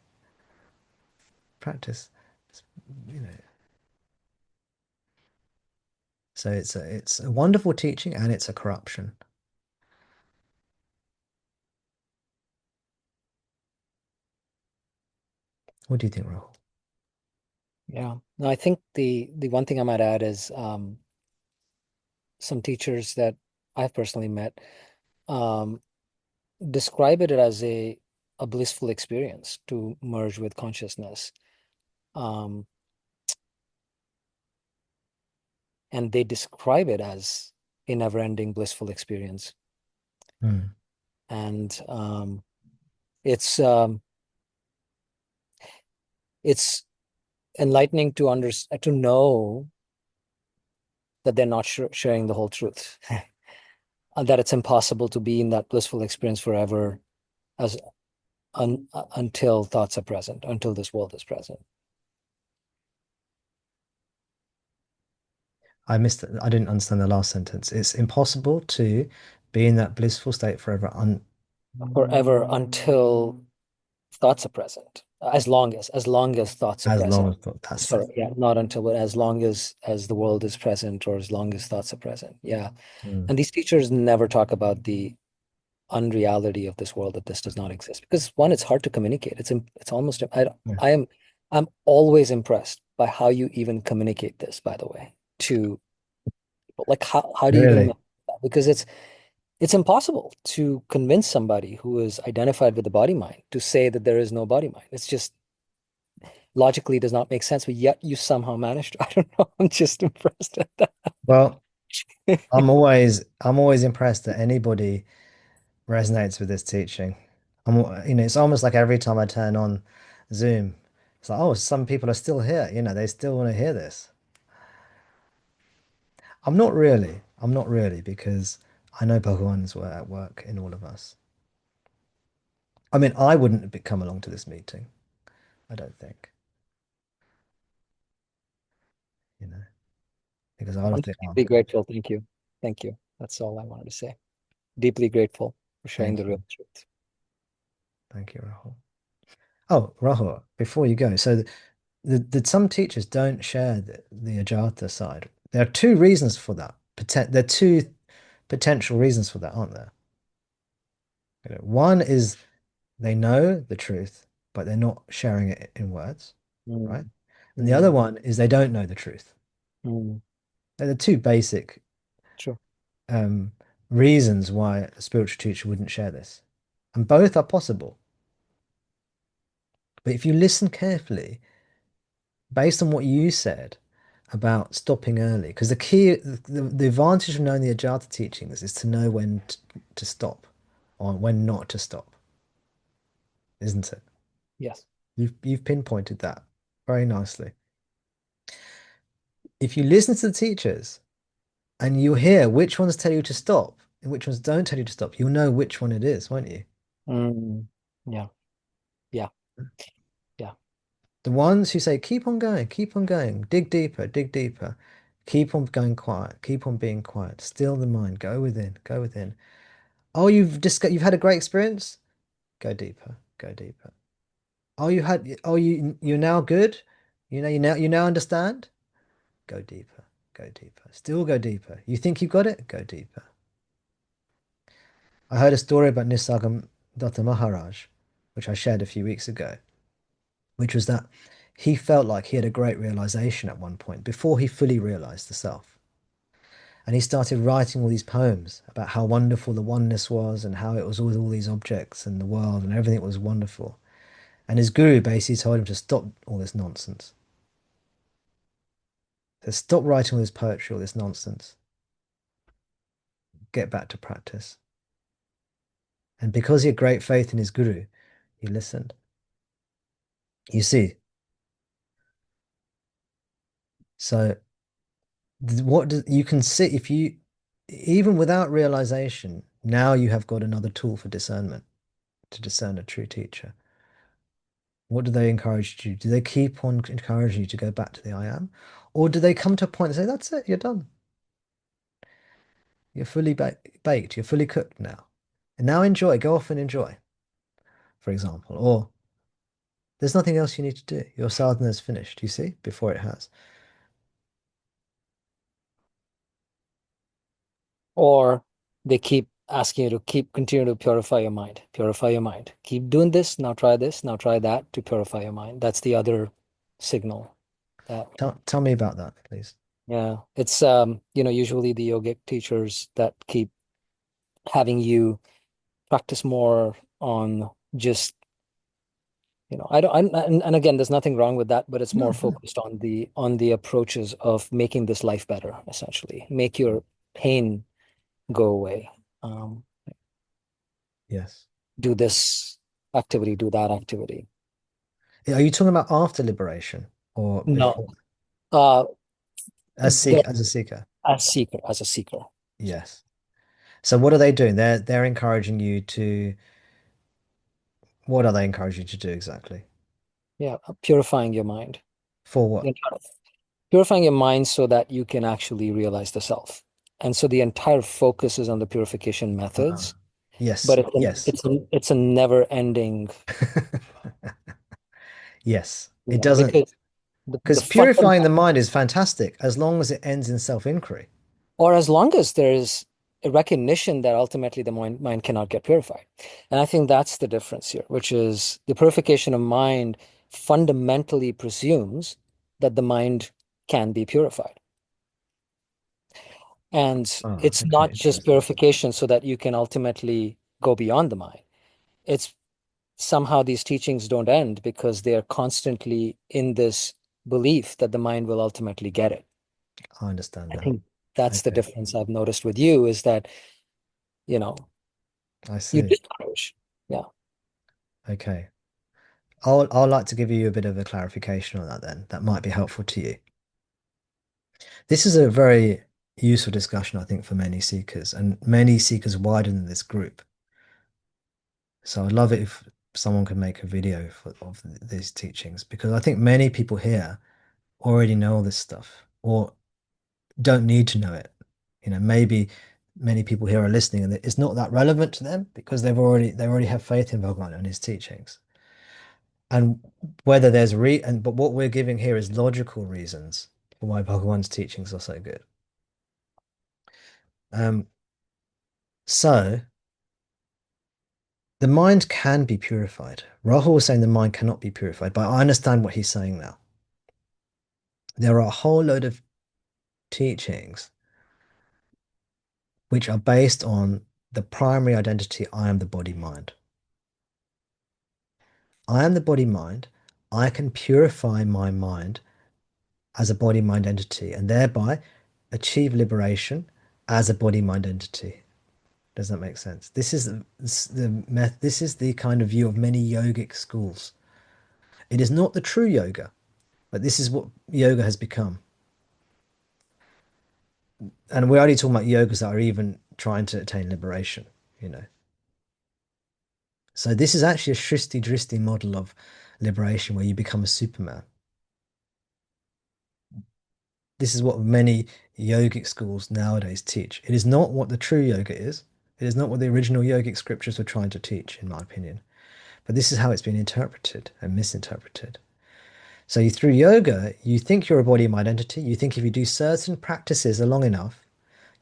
Practice. You know. So it's a wonderful teaching and it's a corruption. What do you think, Rahul? Yeah. No, I think the one thing I might add is some teachers that I've personally met describe it as a blissful experience to merge with consciousness. And they describe it as a never-ending blissful experience. Mm. And it's enlightening to know that they're not sharing the whole truth, and that it's impossible to be in that blissful experience forever, as until thoughts are present, until this world is present. I missed it. I didn't understand the last sentence. It's impossible to be in that blissful state forever Forever until thoughts are present. As long as thoughts are as long present. as that's Sorry, it. yeah, not until, but as long as the world is present, or as long as thoughts are present. Yeah. Mm. And these teachers never talk about the unreality of this world, that this does not exist. Because one, it's hard to communicate. It's almost Yeah. I'm always impressed by how you even communicate this, by the way, to people. Like how do you even Really? know that? Because it's impossible to convince somebody who is identified with the body mind to say that there is no body mind. It's just logically does not make sense, but yet you somehow managed to. I don't know. I'm just impressed at that. Well, I'm always impressed that anybody resonates with this teaching. It's almost like every time I turn on Zoom, it's like, oh, some people are still here. They still want to hear this. I'm not really. I'm not really because I know Bhagwan's were at work in all of us. I mean, I wouldn't come along to this meeting. I don't think, you know, because I would I'm have think, oh, deeply grateful. Thank you. Thank you. That's all I wanted to say. Deeply grateful for sharing the thank you, real truth. thank you, Rahul. Oh, Rahul, before you go, so some teachers don't share the Ajata side. There are two reasons for that. There are two potential reasons for that, aren't there? One is they know the truth, but they're not sharing it in words, right? Mm, And the other mm, one is they don't know the truth. mm. They're the two basic True. um, reasons why a spiritual teacher wouldn't share this. And both are possible. But if you listen carefully, based on what you said about stopping early, because the advantage of knowing the Ajata teachings is to know when to stop or when not to stop. isn't it? Yes. You've pinpointed that very nicely. If you listen to the teachers and you hear which ones tell you to stop and which ones don't tell you to stop, you'll know which one it is, won't you? Mm, yeah. Yeah. Yeah. The ones who say, keep on going, dig deeper, keep on going quiet, keep on being quiet, still the mind, go within, go within. Oh, you've had a great experience? Go deeper, go deeper. You're now good? You now understand? Go deeper, go deeper, still go deeper. You think you got it? Go deeper. I heard a story about Nisargam Datta Maharaj, which I shared a few weeks ago, which was that he felt like he had a great realization at one point before he fully realized the self. And he started writing all these poems about how wonderful the oneness was and how it was all these objects and the world and everything was wonderful. And his guru basically told him to stop all this nonsense. To stop writing all this poetry, all this nonsense. Get back to practice. And because he had great faith in his guru, he listened. You see, so you can see if you, even without realization, now you have got another tool for discernment to discern a true teacher. What do they encourage you to do? Do they keep on encouraging you to go back to the I am? Or do they come to a point and say, that's it, you're done. You're fully baked, you're fully cooked now. And now enjoy, go off and enjoy, for example. Or there's nothing else you need to do. Your sadhana is finished, you see, before it has. Or they keep asking you to continue to purify your mind, purify your mind. Keep doing this, now try that to purify your mind. That's the other signal that, Tell me about that, please. yeah, it's, usually the yogic teachers that keep having you practice more on just, I don't, and again, there's nothing wrong with that, but it's more No, no. focused on the approaches of making this life better, essentially. Make your pain go away. Um, Yes. do this activity, do that activity. Are you talking about after liberation or No, before? uh, they're As a seeker. as a seeker. Yes. So what are they doing? They're encouraging you to, what are they encouraging you to do exactly? Yeah, purifying your mind. For what? The entire- Purifying your mind so that you can actually realize the self. And so the entire focus is on the purification Ah, methods, but yes, yes. it's a never ending, Yes. It doesn't, because the because purifying the fundamental, mind is fantastic as long as it ends in self-inquiry. or as long as there's a recognition that ultimately the mind cannot get purified. And I think that's the difference here, which is the purification of mind fundamentally presumes that the mind can be purified. And Ah, it's okay, not just interesting. purification so that you can ultimately go beyond the mind. It's somehow these teachings don't end because they are constantly in this belief that the mind will ultimately get it. I understand I now. think that's the Okay, difference I've noticed with you is that, you know, I you see. discourage. Yeah. Okay. I'll like to give you a bit of a clarification on that then. That might be helpful to you. This is a very useful discussion, I think, for many seekers and many seekers wider than this group. So I'd love it if someone could make a video of these teachings because I think many people here already know all this stuff or don't need to know it. Maybe many people here are listening and it's not that relevant to them because they already have faith in Bhagavan and his teachings. And whether there's but what we're giving here is logical reasons for why Bhagavan's teachings are so good. Um, so the mind can be purified. Rahul was saying the mind cannot be purified, but I understand what he's saying now. There are a whole load of teachings which are based on the primary identity, I am the body mind. I am the body mind. I can purify my mind as a body mind entity and thereby achieve liberation as a body mind entity. Does that make sense? This is this is the kind of view of many yogic schools. It is not the true yoga, but this is what yoga has become. And we're only talking about yogas that are even trying to attain liberation, you know. So this is actually a Srishti-Drishti model of liberation where you become a Superman. This is what many yogic schools nowadays teach. It is not what the true yoga is. It is not what the original yogic scriptures were trying to teach, in my opinion. But this is how it's been interpreted and misinterpreted. So you, through yoga, you think you're a body mind entity. You think if you do certain practices long enough,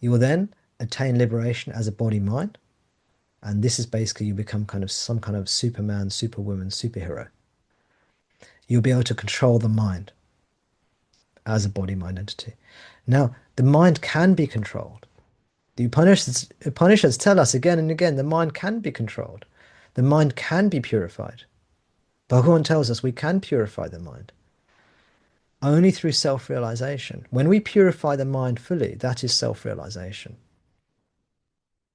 you will then attain liberation as a body mind. And this is basically you become kind of some kind of Superman, Superwoman, superhero. You'll be able to control the mind as a body mind entity. Now, the mind can be controlled. The Upanishads tell us again and again the mind can be controlled. The mind can be purified. Bhagavan tells us we can purify the mind only through self-realization. When we purify the mind fully, that is self-realization.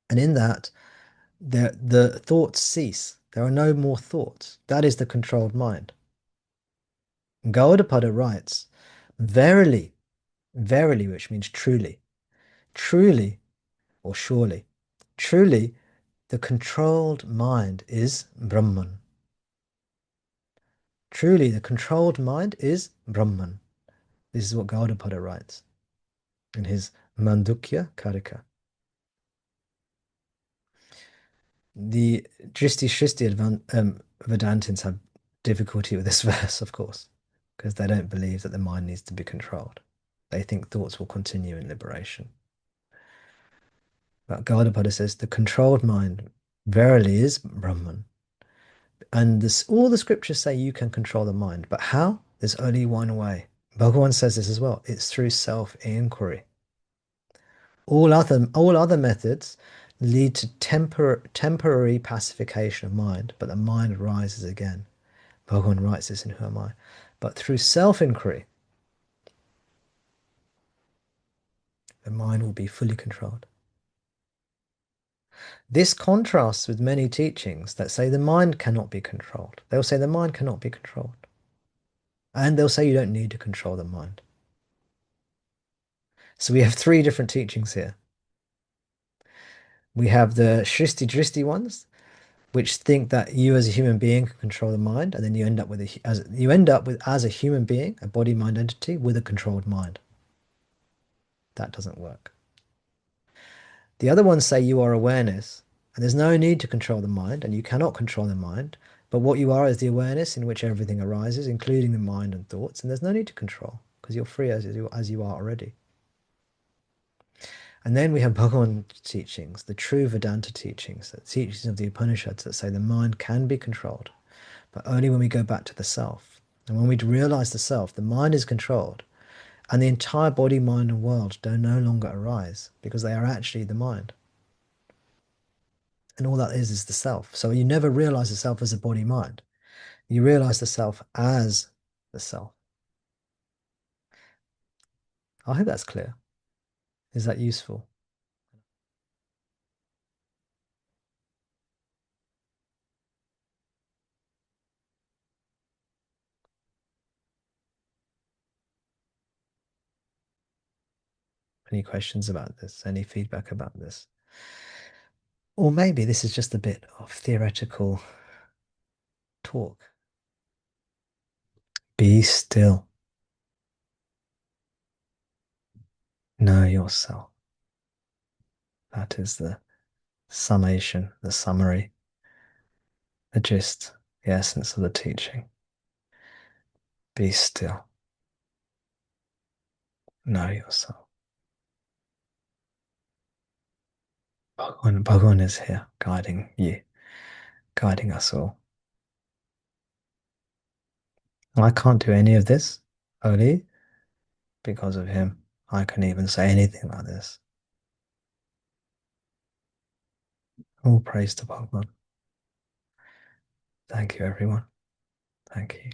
And in that, the thoughts cease. There are no more thoughts. That is the controlled mind. Gaudapada writes, verily, verily, which means truly, truly, or surely, truly, the controlled mind is Brahman. Truly, the controlled mind is Brahman. This is what Gaudapada writes in his Mandukya Karika. The Vedantins have difficulty with this verse, of course, because they don't believe that the mind needs to be controlled. They think thoughts will continue in liberation. But Gaudapada says the controlled mind verily is Brahman. And this, all the scriptures say you can control the mind. But how? There's only one way. Bhagavan says this as well. It's through self-inquiry. All other methods lead to temporary pacification of mind, but the mind rises again. Bhagavan writes this in Who Am I? But through self-inquiry, the mind will be fully controlled. This contrasts with many teachings that say the mind cannot be controlled. They'll say the mind cannot be controlled. And they'll say you don't need to control the mind. So we have three different teachings here. We have the Srishti-Drishti ones, which think that you as a human being can control the mind, and then you end up with as a human being, a body-mind entity with a controlled mind. That doesn't work. The other ones say you are awareness, and there's no need to control the mind, and you cannot control the mind, but what you are is the awareness in which everything arises, including the mind and thoughts, and there's no need to control, because you're free as you are already. And then we have Bhagavan teachings, the true Vedanta teachings, the teachings of the Upanishads that say the mind can be controlled, but only when we go back to the self. And when we realize the self, the mind is controlled, and the entire body, mind, and world don't no longer arise because they are actually the mind. And all that is the self. So you never realize the self as a body, mind. You realize the self as the self. I hope that's clear. Is that useful? Any questions about this? Any feedback about this? Or maybe this is just a bit of theoretical talk. Be still. Know yourself. That is the summation, the summary, the gist, the essence of the teaching. Be still. Know yourself. Bhagavan is here, guiding you, guiding us all. I can't do any of this only because of him. I can even say anything like this. All praise to Bhagavan. Thank you, everyone. Thank you.